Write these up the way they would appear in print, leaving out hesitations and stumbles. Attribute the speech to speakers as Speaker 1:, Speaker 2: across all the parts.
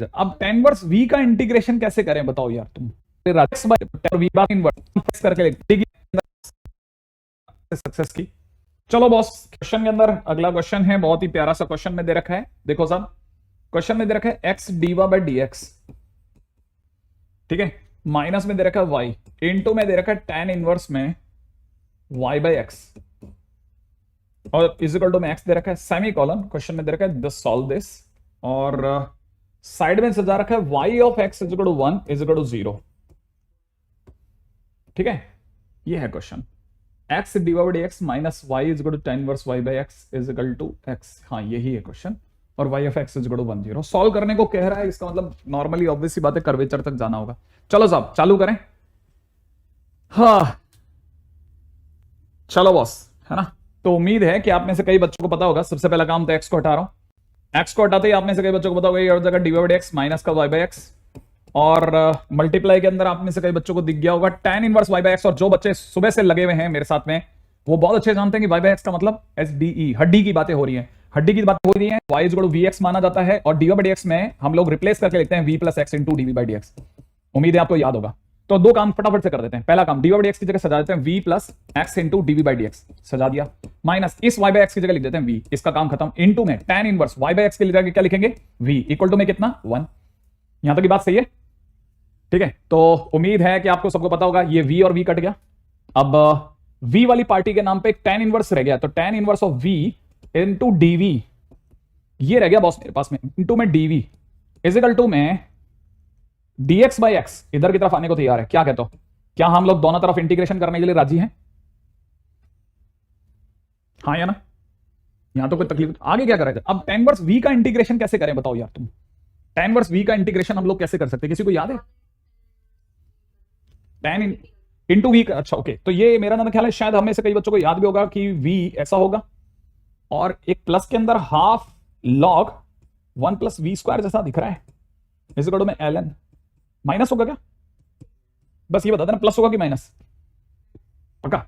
Speaker 1: अब tan verse v का integration कैसे करें बताओ यार तुम। करके सक्सेस की। चलो बॉस क्वेश्चन के अंदर अगला क्वेश्चन है, बहुत ही प्यारा सा क्वेश्चन में दे रखा है। देखो साहब क्वेश्चन में दे रखा है x dy by d x, ठीक है, माइनस में दे रखा है y, इनटू में दे रखा है tan इनवर्स में y बाई एक्स, और इजिकल टू में x दे रखा है, सेमी कॉलन क्वेश्चन में दे रखा है दिस सॉल्व दिस, और साइड में सजा रखा है y of x is equal to 1 is equal to 0, ठीक है, ये है question. x dy by d x minus y is equal to tan inverse y by x is equal to x, हाँ यही है क्वेश्चन, और y of x is equal to 1 0 solve करने को कह रहा है। इसका मतलब नॉर्मली ऑब्वियस सी बात है कर्वेचर तक जाना होगा। चलो साहब चालू करें। हाँ चलो बॉस, है ना, तो उम्मीद है कि आप में से कई बच्चों को पता होगा। सबसे पहला काम तो x को हटा रहा हूं। x को हटाते ही आप में से कई बच्चों को पता होगा ये हो जाएगा dy by d x minus का y बाई एक्स, और मल्टीप्लाई के अंदर आप में से कई बच्चों को दिख गया होगा tan inverse y by x. और जो बच्चे सुबह से लगे हुए हैं मेरे साथ में वो बहुत अच्छे जानते हैं कि y बाई एक्स का मतलब SDE, हड्डी की बातें हो रही हैं, हड्डी की बात हो रही है। y इक्वल टू vx माना जाता है, और dy बाई डी एक्स में हम लोग रिप्लेस करके लिखते हैं v plus x into D by d x. उम्मीद है आपको याद होगा। तो दो काम फटाफट से कर देते हैं। पहला काम dy बाई डी एक्स की जगह सजा देते हैं v plus x into D by d x, सजा दिया, माइनस इस y बाई एक्स की जगह लिख देते हैं v, इसका काम खत्म, इंटू में tan inverse y by x के लिए क्या लिखेंगे v इक्वल टू में कितना 1। यहां तक की बात सही है, ठीक है। तो उम्मीद है कि आपको सबको पता होगा ये v और v कट गया। अब v वाली पार्टी के नाम पे एक tan इनवर्स रह गया, तो tan inverse of v into dv ये रह गया बॉस मेरे पास में, इंटू में dv इजिकल टू में dx बाई एक्स। इधर की तरफ आने को तैयार है, क्या कहते हो, क्या हम लोग दोनों तरफ इंटीग्रेशन करने के लिए राजी हैं? हाँ या ना, यहां तो कोई तकलीफ। आगे क्या करें अब, tan वर्स v का इंटीग्रेशन कैसे करें बताओ यार तुम। tan वर्स v का इंटीग्रेशन हम लोग कैसे कर सकते हैं, किसी को याद है? tan इंटू v, अच्छा ओके, तो ये मेरा ना ख्याल है शायद हमें से कई बच्चों को याद भी होगा कि v ऐसा होगा, और एक प्लस के अंदर half log 1 plus v square जैसा दिख रहा है, इजिकल टू में ln। माइनस होगा क्या, बस ये बता देना प्लस होगा कि माइनस, पक्का?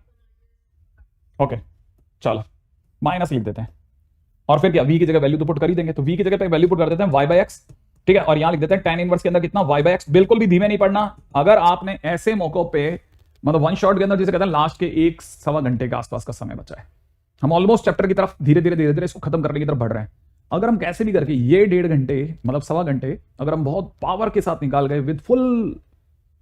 Speaker 1: ओके चलो माइनस लिख देते हैं, और फिर क्या v की जगह वैल्यू तो पुट कर ही देंगे, तो v की जगह पे वैल्यू पुट कर देते हैं y बाई एक्स, ठीक है, और यहां लिख देते हैं tan इनवर्स के अंदर कितना y बाई एक्स। बिल्कुल भी धीमे नहीं पढ़ना। अगर आपने ऐसे मौकों पे मतलब वन शॉट के अंदर जिसे कहते हैं लास्ट के 1-1.25 घंटे के आसपास का समय बचा है, हम ऑलमोस्ट चैप्टर की तरफ धीरे धीरे इसको खत्म करने की तरफ बढ़ रहे हैं। अगर हम कैसे भी करके ये 1.5 घंटे मतलब 1.25 घंटे अगर हम बहुत पावर के साथ निकाल गए विद फुल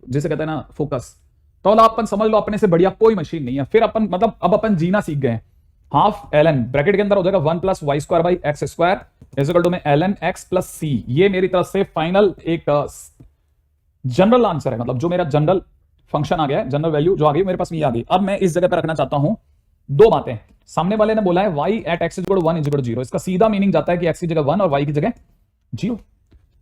Speaker 1: जिसे कहते हैं ना फोकस, तो अपन समझ लो अपने से बढ़िया कोई मशीन नहीं है। फिर अपन मतलब अब अपन जीना सीख गए। हाफ ln ब्रैकेट के अंदर हो जाएगा 1 plus y square by x square is equal to में ln x प्लस सी। ये मेरी तरफ से फाइनल एक जनरल आंसर है, मतलब जो मेरा जनरल फंक्शन आ गया है, जनरल वैल्यू जो आ गई मेरे पास में ये आ गई। अब मैं इस जगह पर रखना चाहता हूं दो बातें। सामने वाले ने बोला है y at x equal 1 equal 0, इसका सीधा मीनिंग जाता है कि x की जगह 1 और y की जगह 0।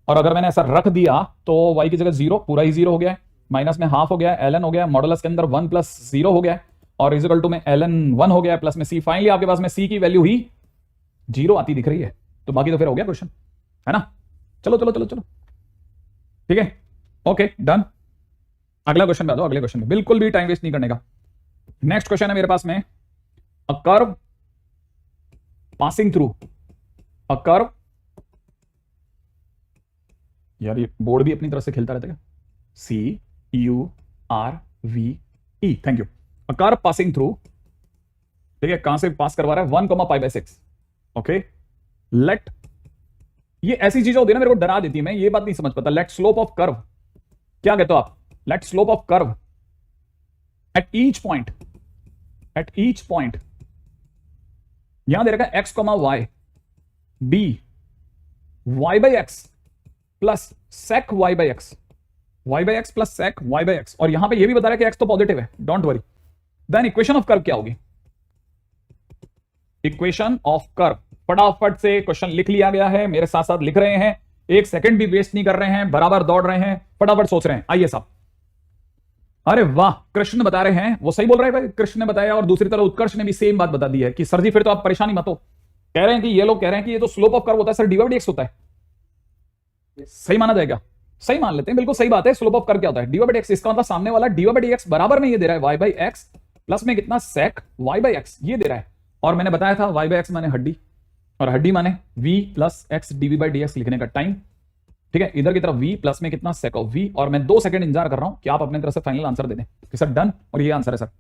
Speaker 1: और अगर मैंने ऐसा रख दिया तो y की जगह 0 पूरा ही 0 हो गया है, माइनस में हाफ हो गया है, ln हो गया, मॉडुलस के अंदर 1 प्लस 0 हो गया है, और इजिकल टू में ln 1 हो गया प्लस में c। फाइनली आपके पास में c की वैल्यू ही 0 आती दिख रही है, तो बाकी तो फिर हो गया क्वेश्चन, है ना। चलो चलो चलो चलो ठीक है, ओके डन। अगला क्वेश्चन पे आ जाओ, अगले क्वेश्चन में बिल्कुल भी टाइम वेस्ट नहीं करने का। नेक्स्ट क्वेश्चन है मेरे पास में, a curve passing through a curve, यार ये बोर्ड भी अपनी तरफ से खेलता रहता है, CURVE, thank you. A curve passing through, ठीक है, कहां से पास करवा रहा है 1,π/6, ओके। लेट, ये ऐसी चीजें होती है ना मेरे को डरा देती है, मैं ये बात नहीं समझ पाता। लेट स्लोप ऑफ कर्व, क्या कहते हो आप? Let slope of curve at each point, at each point यहां दे रखा है x, y, b y by x plus sec y by x, y by x plus sec y by x, और यहां पे ये भी बता रहा है कि x तो पॉजिटिव है, don't worry. Then equation of curve क्या होगी? इक्वेशन ऑफ कर्व फटाफट से क्वेश्चन लिख लिया गया है, मेरे साथ साथ लिख रहे हैं, एक सेकंड भी वेस्ट नहीं कर रहे हैं, बराबर दौड़ रहे हैं, फटाफट सोच रहे हैं। आइए साहब, अरे वाह, कृष्ण बता रहे हैं, वो सही बोल रहे हैं भाई, कृष्ण ने बताया, और दूसरी तरफ उत्कर्ष ने भी सेम बात बता दी है कि सर जी फिर तो आप परेशानी मत हो। कह रहे हैं कि ये लोग कह रहे हैं कि ये तो स्लोप ऑफ कर्व होता है sir, D by d x होता है, सही माना जाएगा? सही मान लेते हैं, बिल्कुल सही बात है। स्लोप ऑफ कर्व क्या होता है? D by d x. इसका मतलब सामने वाला डी बाई डी एक्स बराबर में ये दे रहा है y बाई एक्स प्लस में कितना sec y बाई एक्स, ये दे रहा है। और मैंने बताया था y बाई एक्स माने हड्डी, और हड्डी माने v plus x dv by d x लिखने का टाइम, ठीक है, इधर की तरफ v प्लस में कितना सेक ऑफ v, और मैं 2 सेकंड इंतजार कर रहा हूं कि आप अपने तरफ से फाइनल आंसर दे दें कि सर डन, और ये आंसर है सर।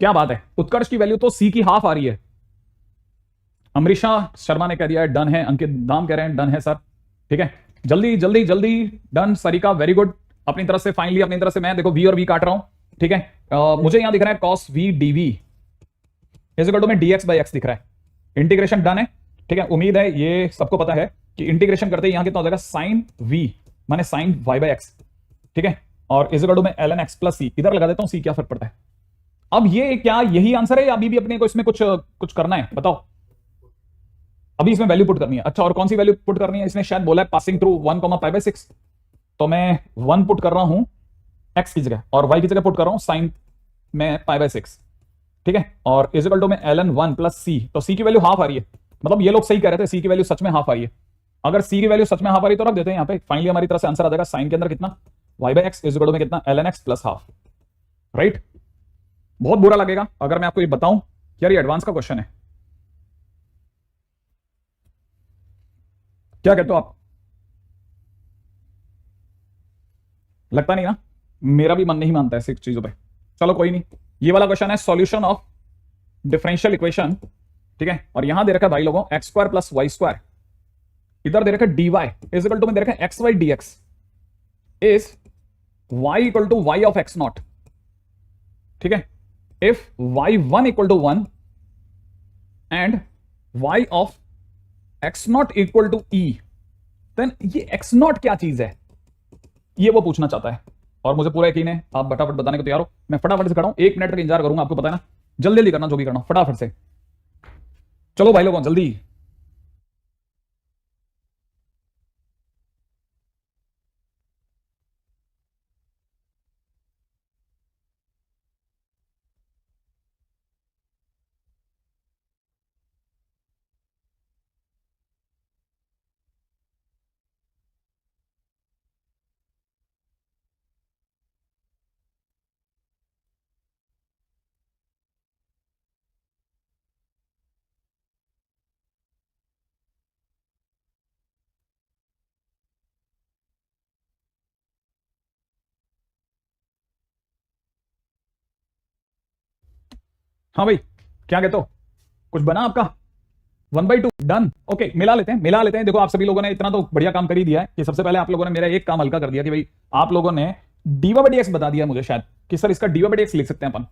Speaker 1: क्या बात है, उत्कर्ष की वैल्यू तो c की हाफ आ रही है। अमरीशा शर्मा ने कह दिया है डन है, अंकित दाम कह रहे हैं डन है सर। ठीक है, जल्दी जल्दी जल्दी डन। सरिका वेरी गुड, अपनी तरफ से फाइनली, अपनी तरफ से मैं देखो v और v काट रहा हूं। ठीक है, मुझे यहां दिख रहा है cos v dv is equal to में dx बाई x दिख रहा है। इंटीग्रेशन डन है। ठीक है, उम्मीद है ये सबको पता है कि इंटीग्रेशन करते ही यहां कितना हो जाएगा साइन v माने साइन y बाई x। ठीक है, और इज इक्वल टू में ln x प्लस c, इधर लगा देता हूं, c क्या फर्क पड़ता है। अब ये क्या यही आंसर है या अभी भी अपने को इसमें कुछ करना है, बताओ। अभी इसमें वैल्यू पुट करनी है। अच्छा, और कौन सी वैल्यू पुट करनी है, इसने शायद बोला है पासिंग थ्रू 1 पाई बाई 6, तो मैं 1 पुट कर रहा हूं x की जगह, और y की जगह पुट कर रहा हूं साइन में पाई बाई 6। ठीक है, और इज इक्वल टू में ln 1 प्लस c, तो c की वैल्यू हाफ आ रही है। मतलब ये लोग सही कह रहे थे, c की वैल्यू सच में हाफ आ रही है। अगर c की वैल्यू सच में हाफ आ रही है तो रख देते हैं यहाँ पे। फाइनली हमारी तरफ से आंसर आ जाएगा साइन के अंदर कितना y by x is equal to में कितना ln x plus half. Right, बहुत बुरा लगेगा अगर मैं आपको ये बताऊं यार ये एडवांस का क्वेश्चन है। क्या कहते हो आप? लगता नहीं ना, मेरा भी मन नहीं मानता ऐसी चीजों पे। चलो कोई नहीं, ये वाला क्वेश्चन है सॉल्यूशन ऑफ डिफरेंशियल इक्वेशन। ठीक है, और यहां दे रखा है भाई लोगों x square plus y square, इधर दे रखा है dy इज इक्वल टू में दे रखा है x y d x is y equal to y of x naught. ठीक है, if y1 equal to 1 and y of x0 equal to e, then ये x0 क्या चीज है, ये वो पूछना चाहता है। और मुझे पूरा यकीन है आप फटाफट बताने को तैयार हो। मैं फटाफट से खड़ा हूं, 1 मिनट तक इंतजार करूंगा, आपको पता है ना, जल्दी जल्दी करना जो भी करना फटाफट से। चलो भाई लोगों जल्दी। हाँ भाई, क्या कहते हो, कुछ बना आपका 1/2 डन। ओके, मिला लेते हैं, मिला लेते हैं। देखो आप सभी लोगों ने इतना तो बढ़िया काम कर ही दिया है कि सबसे पहले आप लोगों ने मेरा एक काम हल्का कर दिया कि भाई आप लोगों ने dx बता दिया मुझे शायद कि सर इसका dx लिख सकते हैं अपन।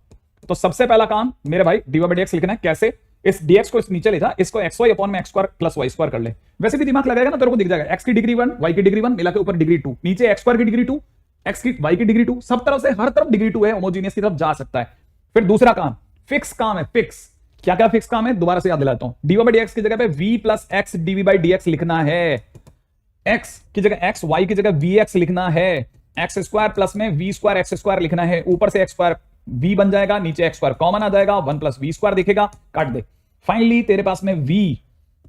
Speaker 1: तो सबसे पहला काम मेरे भाई dx लिखना है। कैसे, इस dx को इस नीचे ले जा, इसको xy अपॉन में x square plus y square कर ले। वैसे भी दिमाग लगाएगा ना तेरे को दिख जाएगा, x की डिग्री 1 y की डिग्री 1 मिला के ऊपर डिग्री 2, नीचे x स्क्वायर की डिग्री 2 x की y की डिग्री 2, सब तरफ से हर तरफ डिग्री 2 है, होमोजीनियस की तरफ जा सकता है। फिर दूसरा काम फिक्स काम है, फिक्स। क्या क्या फिक्स काम है दोबारा से याद दिलाता हूं। dx की जगह पे v plus x dv by dx लिखना है, x की जगह x, y की जगह vx लिखना है, एक्स स्क्वायर प्लस में v स्क्वायर एक्स स्क्वायर लिखना है, ऊपर से एक्स स्क्वायर v बन जाएगा, नीचे एक्स स्क्वायर कॉमन आ जाएगा, 1 प्लस वी स्क्वायर दिखेगा, काट दे। फाइनली तेरे पास में v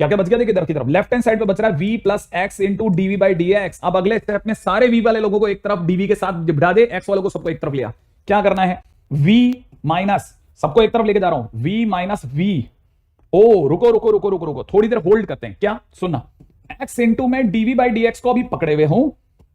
Speaker 1: क्या क्या बच गया, देखिए इधर की तरफ लेफ्ट हैंड साइड पे बच रहा है v plus x into dv by d x. अब अगले स्टेप में सारे v वाले लोगों को एक तरफ dv के साथ बढ़ा दे, x वालों को सबको एक तरफ लिया। क्या करना है, v माइनस सबको एक तरफ लेके जा रहा हूं, v माइनस v। ओ रुको रुको रुको रुको रुको, थोड़ी देर होल्ड करते हैं। क्या सुनना, x इंटू में dv बाई dx को अभी पकड़े हुए हूं,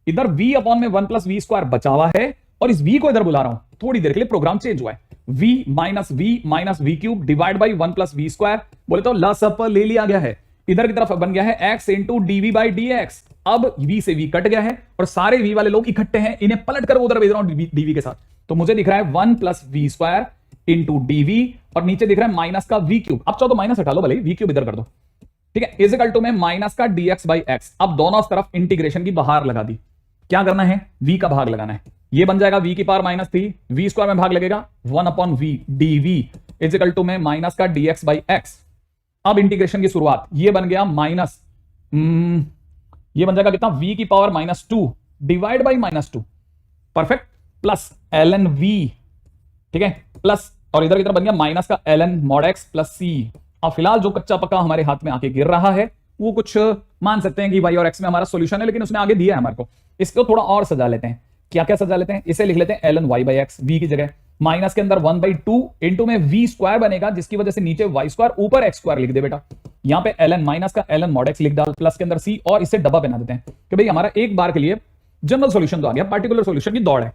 Speaker 1: इधर v अपॉन में 1 प्लस वी स्क्वायर बचा हुआ है, और इस v को इधर बुला रहा हूं। थोड़ी देर के लिए प्रोग्राम चेंज हुआ है, v minus v cube divide by 1 plus v square, बोले तो लसअप ले लिया गया है। इधर की तरफ बन गया है x into dv by d x. अब v से v कट गया है और सारे v वाले लोग इकट्ठे हैं, इन्हें पलट कर उधर भेज रहा हूं dv के साथ। तो मुझे दिख रहा है 1 plus v square into dv, और नीचे दिख रहा है माइनस का वी क्यूब। अब चाहो तो माइनस हटा लो, भले वी क्यूब इधर कर दो। ठीक है, इज इक्वल टू में माइनस का dx बाई एक्स। अब दोनों तरफ इंटीग्रेशन की बाहर लगा दी। क्या करना है, v का भाग लगाना है। ये बन जाएगा v की पावर -3, वी स्क्वायर में भाग लगेगा 1 upon v dv is equal to में माइनस का dx बाई एक्स। अब इंटीग्रेशन की शुरुआत, ये बन गया माइनस, ये बन जाएगा कितना, v की power -2 divide by -2, perfect, plus ln v। ठीक है, प्लस, और इधर की तरफ बन गया माइनस का ln mod x plus c। अब फिलहाल जो कच्चा पक्का हमारे हाथ में आके गिर रहा है वो कुछ मान सकते हैं कि y और x में हमारा सॉल्यूशन है, लेकिन उसने आगे दिया है हमारे को। इसको थोड़ा और सजा लेते हैं। क्या क्या सजा लेते हैं, इसे लिख लेते हैं ln y by x, v की जगह माइनस के अंदर 1/2 इंटू में v स्क्वायर बनेगा, जिसकी वजह से नीचे y स्क्वायर ऊपर x स्क्वायर लिख दे बेटा। यहां पे ln माइनस का ln मॉड x लिख डाल, प्लस के अंदर c, और इससे डब्बा बना देते हैं कि भाई हमारा एक बार के लिए जनरल सॉल्यूशन तो आ गया, पार्टिकुलर सॉल्यूशन की दौड़ है।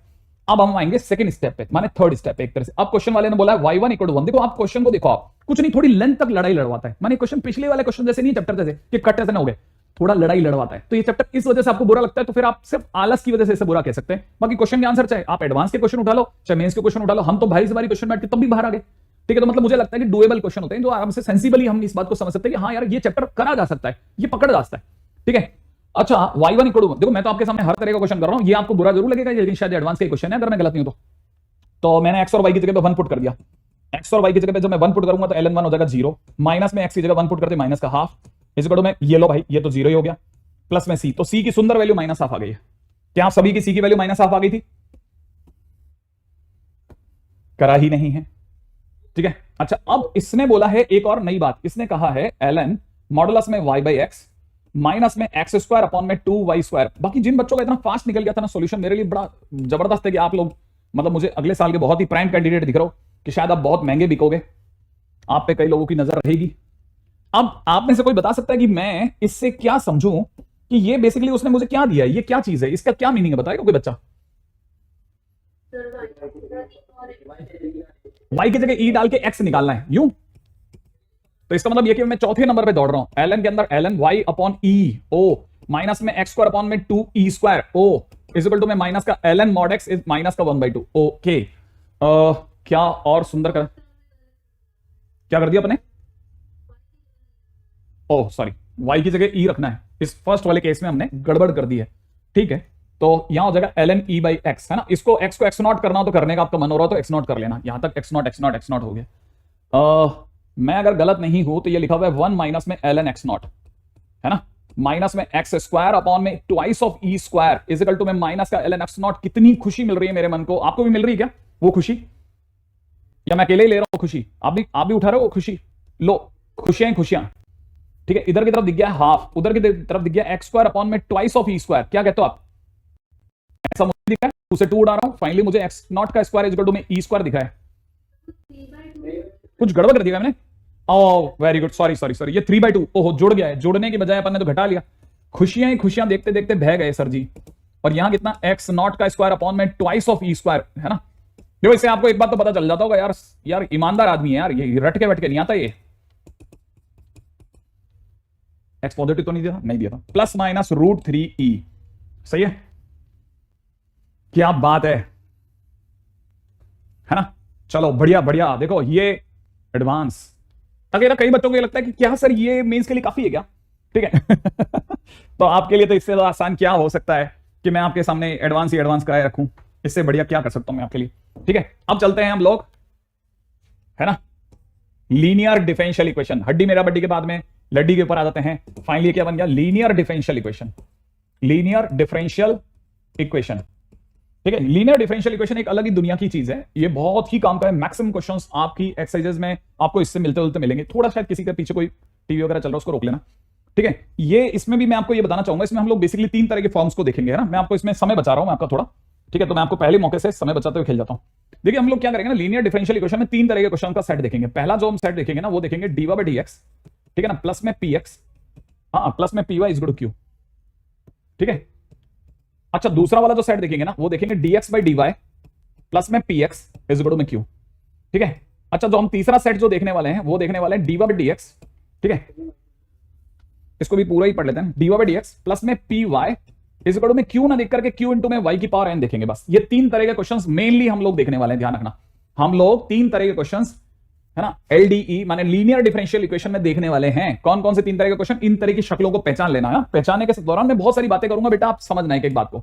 Speaker 1: अब हम आएंगे सेकंड स्टेप पे, माने थर्ड स्टेप पे एक तरह से। अब क्वेश्चन वाले ने बोला है y1 = 1। देखो आप क्वेश्चन को देखो, आप कुछ नहीं, थोड़ी लेंथ तक लड़ाई लड़वाता है। माने क्वेश्चन पिछले वाले क्वेश्चन जैसे नहीं, चैप्टर जैसे कि कट ऐसे ना हो गए, थोड़ा लड़ाई लड़वाता है। तो ये चैप्टर इस वजह से आपको बुरा लगता है, तो फिर आप सिर्फ आलस की वजह से इसे बुरा कह सकते हैं। बाकी क्वेश्चन के आंसर चाहे आप एडवांस के क्वेश्चन उठा लो, चाहे मेंस के क्वेश्चन उठा लो, हम तो भारी से भारी क्वेश्चन बैठते तब भी बाहर आ गए। ठीक है, तो मतलब मुझे लगता है कि डुएबल क्वेश्चन होते हैं, जो आराम से सेंसिबली हम इस बात को समझ सकते हैं कि हाँ यार ये चैप्टर करा जा सकता है, ये पकड़ जा सकता है। ठीक है, अच्छा y1 = देखो मैं तो आपके सामने हर तरह का क्वेश्चन कर रहा हूं, ये आपको बुरा जरूर लगेगा, लेकिन शायद एडवांस के क्वेश्चन है अगर मैं गलत नहीं हूं तो मैंने x और y की जगह पे 1 पुट कर दिया। x और y की जगह पे जब मैं 1 पुट करूंगा तो ln 1 हो जाएगा 0, माइनस में x की जगह 1 पुट करते माइनस का हाफ, इस इक्वल टू में ये लो भाई ये तो 0 ही हो गया, प्लस में c, तो c की सुंदर वैल्यू -1/2 आ गई है। क्या आप सभी की c की वैल्यू -1/2 आ गई थी? करा ही नहीं है। ठीक है, अच्छा अब इसने बोला है एक और नई बात, इसने कहा है ln मॉडुलस में y/x माइनस में x² अपॉन में 2y²। बाकी जिन बच्चों का इतना फास्ट निकल गया था ना सॉल्यूशन, मेरे लिए बड़ा जबरदस्त है कि आप लोग मतलब मुझे अगले साल के बहुत ही प्राइम कैंडिडेट दिख रहे हो, कि शायद आप बहुत महंगे बिकोगे, आप पे कई लोगों की नजर रहेगी। अब आप में से कोई बता सकता है कि मैं इससे क्या समझूं कि ये बेसिकली उसने मुझे क्या दिया है, ये क्या चीज है, इसका क्या मीनिंग है, बताएगा कोई बच्चा? y की जगह e डाल के x निकालना है, यूं। तो इसका मतलब ये कि मैं चौथे नंबर पे दौड़ रहा हूं, ln के अंदर ln y upon e o minus में x² अपॉन में 2e² o is equal to में माइनस का ln mod x is minus का 1/2। ओके, क्या और सुंदर क्या कर दिया अपने? ओह सॉरी, y की जगह e रखना है, इस फर्स्ट वाले केस में हमने गड़बड़ कर दी है। ठीक है, तो यहां हो जाएगा ln e/x, है ना। इसको x को x0 करना हो तो करने का आपका मन हो रहा हो तो x0 कर लेना, यहां तक x0 हो गया। मैं अगर गलत नहीं हूं तो ये लिखा हुआ है 1 माइनस में ln x0, है ना, माइनस में x² अपॉन में twice of e² is equal to में माइनस का ln x0। कितनी खुशी मिल रही है मेरे मन को, आपको भी मिल रही है क्या वो खुशी, या मैं अकेले ही ले रहा हूं खुशी? आप भी उठा रहे हो खुशी? लो, खुशियां। ठीक है, इधर की तरफ दिख गया हाफ, उधर की तरफ दिख गया x² अपॉन में ट्वाइस ऑफ e²। क्या कहते हो आप? ऐसा मुझे दिखा है, 2 से 2 उड़ा रहा हूं, फाइनली मुझे x0 का स्क्वायर इज इक्वल टू में e² दिखा है। कुछ गड़बड़ कर दिया मैंने? ओह वेरी गुड, सॉरी, ये 3/2 ओहो जुड़ गया है, जुड़ने की बजाय अपन ने तो घटा लिया। खुशियां ही खुशियां देखते देखते बह गए सर जी। और यहां कितना x0 का स्क्वायर अपॉन में ट्वाइस ऑफ e², है ना। देखो इससे आपको एक बात तो पता चल जाता होगा, यार ईमानदार आदमी है यार, ये रट के बैठ के नहीं आता ये। x पॉजिटिव तो नहीं दिया था, प्लस माइनस √3e, सही है, क्या बात है ना। चलो बढ़िया, देखो ये एडवांस तक कई बच्चों को ये लगता है कि क्या सर ये मेंस के लिए काफी है क्या? ठीक है तो आपके लिए तो इससे तो आसान क्या हो सकता है कि मैं आपके सामने एडवांस ही एडवांस कराए रखूं, इससे बढ़िया क्या कर सकता हूं मैं आपके लिए। ठीक है, अब चलते हैं हम लोग, है ना, लीनियर डिफरेंशियल इक्वेशन। हड्डी मेरा बड्डी के बाद में लड्डी के ऊपर आ जाते हैं। फाइनली क्या बन गया? Linear differential equation. ठीक है, लीनियर डिफरेंशियल इक्वेशन एक अलग ही दुनिया की चीज है, ये बहुत ही काम का है। मैक्सिमम क्वेश्चंस आपकी एक्सरसाइजेस में आपको इससे मिलते जुलते मिलेंगे। थोड़ा शायद किसी के पीछे कोई टीवी वगैरह चल रहा है, उसको रोक लेना। ठीक है, ये इसमें भी मैं आपको ये बताना चाहूंगा, इसमें हम लोग बेसिकली 3 तरह के फॉर्म्स को देखेंगे, है ना। मैं आपको इसमें समय बचा रहा हूं मैं आपका थोड़ा, ठीक है, तो मैं आपको पहले मौके से समय बचाते हुए खेल जाता हूं। देखिए हम लोग क्या करेंगे ना, लीनियर डिफरेंशियल इक्वेशन में 3 तरह के क्वेश्चन का सेट देखेंगे। पहला जो हम सेट देखेंगे ना वो देखेंगे dy/dx, ठीक है ना, प्लस में px, प्लस में py is equal to q। ठीक है, अच्छा दूसरा वाला जो सेट देखेंगे ना वो देखेंगे dx/dy प्लस में px इज इक्वल टू में q। ठीक है, अच्छा जो हम तीसरा सेट जो देखने वाले हैं वो देखने वाले हैं dy/dx, ठीक है, इसको भी पूरा ही पढ़ लेते हैं, dy/dx प्लस में py इज इक्वल टू में q ना देख करके q इंटू में y की पावर n देखेंगे। बस ये 3 तरह के क्वेश्चंस मेनली हम लोग देखने वाले हैं, ध्यान रखना। हम लोग 3 तरह के क्वेश्चंस, है ना, LDE माने लीनियर डिफरेंशियल इक्वेशन में देखने वाले हैं। कौन कौन से 3 तरह के क्वेश्चन, इन तरह की शक्लों को पहचान लेना है। पहचानने के दौरान मैं बहुत सारी बातें करूंगा बेटा, आप समझना है एक बात को,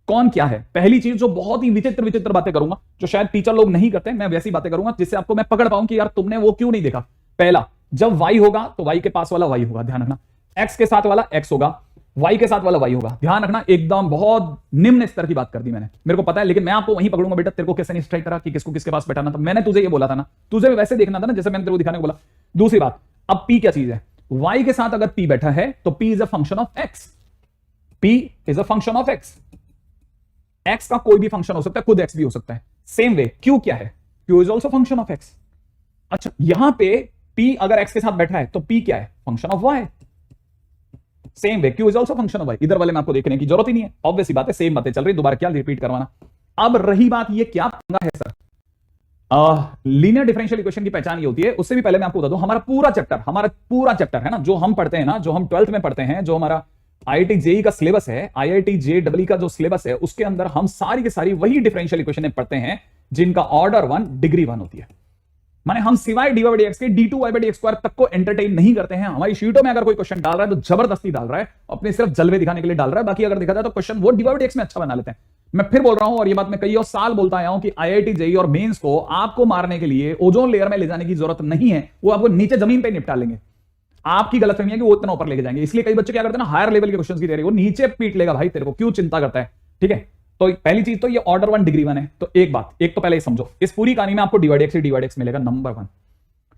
Speaker 1: कौन क्या है। पहली चीज जो बहुत ही विचित्र बातें करूंगा, जो शायद टीचर लोग नहीं करते, मैं वैसी बातें करूंगा जिससे आपको मैं पकड़ पाऊं कि यार तुमने वो क्यों नहीं देखा। पहला, जब y होगा तो y के पास वाला y होगा, ध्यान रखना। x के साथ वाला x होगा, y के साथ वाला y होगा, ध्यान रखना। एकदम बहुत निम्न स्तर की बात कर दी मैंने, मेरे को पता है, लेकिन मैं आपको वहीं पकड़ूंगा बेटा। तेरे को कैसे नहीं स्ट्राइक करा कि किसको किसके पास बैठाना था, मैंने तुझे ये बोला था ना, तुझे वैसे देखना था ना जैसे मैंने तेरे को दिखाने को बोला। दूसरी बात, अब p क्या चीज है, y के साथ अगर p बैठा है तो p is a function of x, p is a function of x। x का कोई भी फंक्शन हो सकता है, खुद x भी हो सकता है। सेम वे q क्या है, Q is also function of x. अच्छा, यहां पे P अगर एक्स के साथ बैठा है तो P क्या है? Function of y. Same way Q is also function of y. इधर वाले में आपको देखने की जरूरत ही नहीं है, ऑब्वियस सी बात है, सेम बातें चल रही, दोबारा क्या रिपीट करवाना। अब रही बात, ये क्या पंगा है सर? लीनियर डिफरेंशियल इक्वेशन की पहचान ये होती है। उससे भी पहले मैं आपको बता दूं, हमारा पूरा चैप्टर है ना, जो हम पढ़ते हैं ना, जो हम 12th में पढ़ते हैं, जो हमारा IIT JEE का सिलेबस है, IIT JEE का जो सिलेबस है, उसके अंदर हम सारी की सारी वही डिफरेंशियल इक्वेशन पढ़ते हैं जिनका ऑर्डर 1 डिग्री 1 होती है। माने हम सिवाय dy/dx के d2y/dx² तक को एंटरटेन नहीं करते हैं। हमारी शीटों में अगर कोई क्वेश्चन डाल रहा है तो जबरदस्ती डाल रहा है, अपने सिर्फ जलवे दिखाने के लिए डाल रहा है। बाकी अगर देखा जाए तो क्वेश्चन वो dy/dx में अच्छा बना लेते हैं। मैं फिर बोल रहा हूं, और ये बात मैं कई और साल बोलता आया हूं कि IIT JEE और मेंस को आपको मारने के लिए ओजोन लेयर में ले जाने की जरूरत नहीं है, वो आपको नीचे जमीन पे निपटा लेंगे। आपकी गलतफहमी है कि वो इतना ऊपर लेके जाएंगे, इसलिए कई बच्चे क्या करते हैं ना, हायर लेवल के क्वेश्चंस की तैयारी, वो नीचे पीट लेगा भाई तेरे को, क्यों चिंता करता है? ठीक है, तो पहली चीज तो ये ऑर्डर 1 डिग्री 1 है। तो एक तो पहले ये समझो, इस पूरी कहानी में आपको dy/dx मिलेगा नंबर 1,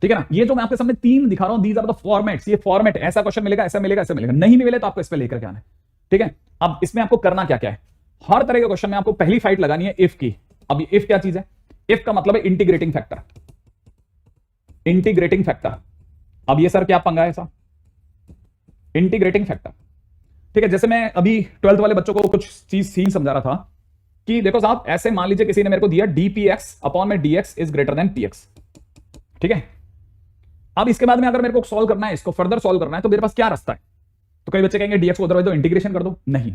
Speaker 1: ठीक है ना। ये जो मैं आपके सामने 3 दिखा रहा हूं, दीज आर द फॉर्मेट्स। ये फॉर्मेट, ऐसा क्वेश्चन मिलेगा, ऐसा मिलेगा, ऐसा मिलेगा, नहीं भी मिले तो आपको इस पे लेकर के आना है, ठीक है। अब इसमें आपको करना क्या क्या है, हर तरह के क्वेश्चन में आपको पहली फाइट लगानी है इफ की। अब ये इफ क्या चीज है? इफ का मतलब है इंटीग्रेटिंग फैक्टर। इंटीग्रेटिंग फैक्टर, अब ये सर क्या पंगा है साहब? इंटीग्रेटिंग फैक्टर, ठीक है। जैसे मैं अभी 12th वाले बच्चों को कुछ चीज सीन समझा रहा था कि देखो साहब, ऐसे मान लीजिए किसी ने मेरे को दिया dpx अपॉन में dx is greater than px, ठीक है। अब इसके बाद में अगर मेरे को सॉल्व करना है, इसको फर्दर सॉल्व करना है, तो मेरे पास क्या रास्ता है? तो कई बच्चे कहेंगे dx को उधर दो, इंटीग्रेशन कर दो। नहीं,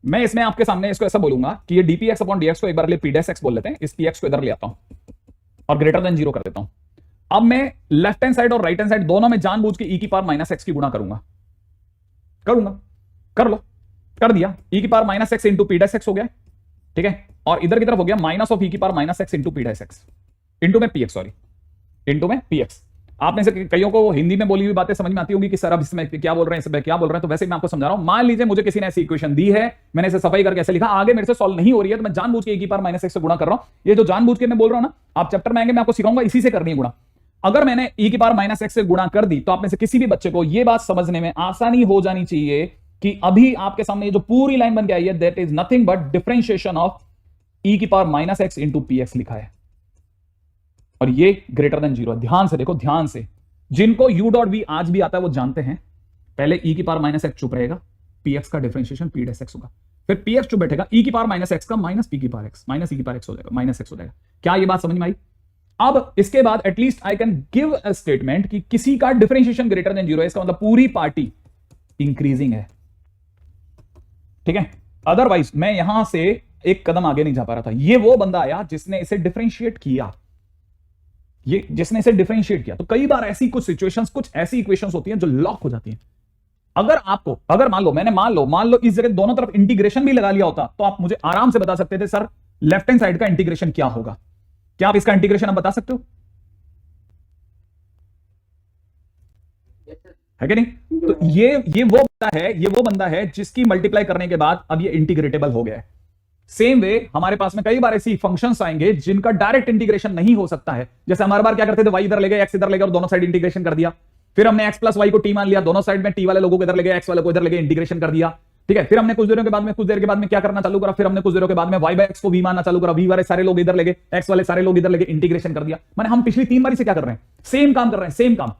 Speaker 1: मैं इसमें आपके सामने इसको ऐसा बोलूंगा कि ये dpx अपॉन dx को एक बार ले p' बोल लेते हैं, इस px को इधर ले आता हूं और ग्रेटर देन 0 कर देता हूं। अब मैं लेफ्ट हैंड साइड और राइट हैंड साइड दोनों में जानबूझ के e⁻⁻x की गुणा करूंगा। कर लो, कर दिया, e⁻⁻x इंटू p' हो गया, ठीक है। और इधर की तरफ हो गया minus of e⁻⁻x into p' into में px, सॉरी, इंटू में px। आप में से कईयों को हिंदी में बोली हुई बातें समझ में आती होगी कि सर अब इसमें क्या बोल रहे हैं, इसमें क्या बोल रहे हैं। तो वैसे मैं आपको समझा रहा हूं, मान लीजिए मुझे किसी ने ऐसी इक्वेशन दी है, मैंने इसे सफाई करके ऐसे लिखा, आगे मेरे से सॉल्व नहीं हो रही है, तो मैं जानबूझ के e⁻⁻x से गुणा कर रहा हूं। ये जो जानबूझ के मैं बोल रहा हूं ना, आप चैप्टर में आएंगे, मैं आपको सिखाऊंगा इसी से करनी है गुणा। अगर मैंने e⁻⁻x से गुणा कर दी, तो आप में से किसी भी बच्चे को यह बात समझने में आसानी हो जानी चाहिए कि अभी आपके सामने ये जो पूरी लाइन बन के आई है, that is nothing but differentiation of e⁻⁻x into px लिखा है, और ये ग्रेटर देन 0। ध्यान से देखो, ध्यान से, जिनको u.v आज भी आता है वो जानते हैं, पहले e⁻⁻x चुप रहेगा, px का डिफरेंशिएशन p' होगा, फिर px चुप बैठेगा, e⁻⁻x का माइनस p⁻x, माइनस e⁻x हो जाएगा, माइनस x हो जाएगा। क्या ये बात समझ में आई? अब इसके बाद at least I can give a statement कि किसी का डिफरेंशिएशन ग्रेटर देन 0 है, इसका मतलब पूरी पार्टी इंक्रीजिंग है, ठीक है। अदरवाइज मैं यहां से एक कदम आगे नहीं जा पा रहा था। ये वो बंदा आया जिसने इसे डिफरेंशिएट किया, ये जिसने इसे डिफरेंशिएट किया। तो कई बार ऐसी कुछ सिचुएशंस, कुछ ऐसी इक्वेशंस होती हैं जो लॉक हो जाती हैं। अगर मान लो इस जगह दोनों तरफ इंटीग्रेशन भी लगा लिया होता, तो आप मुझे आराम से बता सकते थे सर लेफ्ट हैंड साइड का इंटीग्रेशन क्या होगा। क्या आप इसका इंटीग्रेशन आप बता सकते हो? है कि नहीं? तो ये वो बंदा है जिसकी मल्टीप्लाई करने के बाद अब ये इंटीग्रेटेबल हो गया है। सेम वे हमारे पास में कई बार ऐसी फंक्शंस आएंगे जिनका डायरेक्ट इंटीग्रेशन नहीं हो सकता है। जैसे हमारे बार क्या करते थे, y इधर ले गए, x इधर ले गए और दोनों साइड इंटीग्रेशन कर दिया। फिर हमने x प्लस वाई को t मान लिया, दोनों साइड में t वाले लोगों को इधर ले गए, x वाले को इधर ले गए, इंटीग्रेशन कर दिया, ठीक है। फिर हमने कुछ देर के बाद में क्या करना चालू करा, फिर हमने कुछ देर के बाद में y/x को v मानना चालू करा, v वाले सारे लोग इधर ले गए, x वाले सारे लोग इधर ले गए, इंटीग्रेशन कर दिया। माने हम पिछली 3 बारी से क्या कर रहे हैं, सेम काम कर रहे हैं, सेम काम।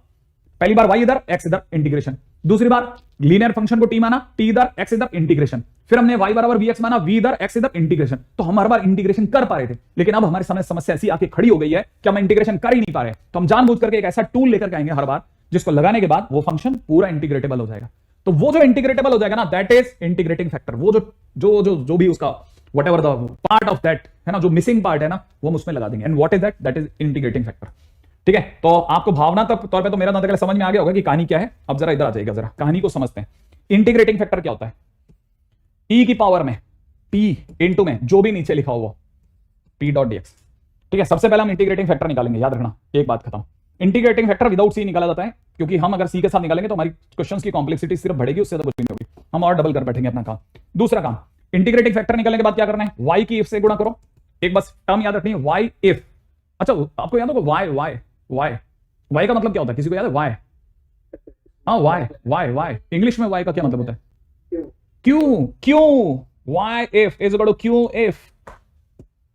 Speaker 1: पहली बार y इधर, x इधर, इंटीग्रेशन। दूसरी बार लीनियर फंक्शन को t माना, t इधर, x इधर, इंटीग्रेशन। फिर हमने y बराबर vx माना, v इधर, x इधर, इंटीग्रेशन। तो हम हर बार इंटीग्रेशन कर पा रहे थे, लेकिन अब हमारे सामने समस्या ऐसी आके खड़ी हो गई है कि हम इंटीग्रेशन कर ही नहीं पा रहे। तो हम जानबूझ करके एक ऐसा टूल लेकर के आएंगे हर बार, जिसको लगाने के बाद वो फंक्शन पूरा इंटीग्रेटेबल हो जाएगा। तो वो जो इंटीग्रेटेबल हो जाएगा ना, दैट इज इंटीग्रेटिंग फैक्टर। वो जो भी उसका whatever the part of that है ना, जो मिसिंग पार्ट है ना, वो हम उसमें लगा देंगे। And what is that? That is integrating factor, ठीक है। तो आपको भावना तौर पे तो मेरा नजर समझ में आ गया होगा कि कहानी क्या है। अब जरा इधर आ जाएगा, जरा कहानी को समझते हैं। इंटीग्रेटिंग फैक्टर क्या होता है? e की पावर में p इंटू में जो भी नीचे लिखा हुआ p.dx, ठीक है। सबसे पहले हम इंटीग्रेटिंग फैक्टर निकालेंगे, याद रखना, एक बात खत्म। इंटीग्रेटिंग फैक्टर विदाउट c निकाला जाता है, क्योंकि हम अगर c के साथ निकालेंगे तो हमारी क्वेश्चंस की कॉम्प्लेक्सिटी सिर्फ बढ़ेगी, उससे ज्यादा कुछ नहीं होगी, हम और डबल कर बैठेंगे अपना काम। दूसरा काम, इंटीग्रेटिंग फैक्टर निकालने के बाद क्या करना है, y की if से गुणा करो। एक बस टर्म याद रखनी है, y if। अच्छा, आपको याद होगा y का मतलब क्या होता है, किसी को याद है? y, हाँ, y इंग्लिश में y का क्या मतलब होता है? क्यों y if is equal to q if।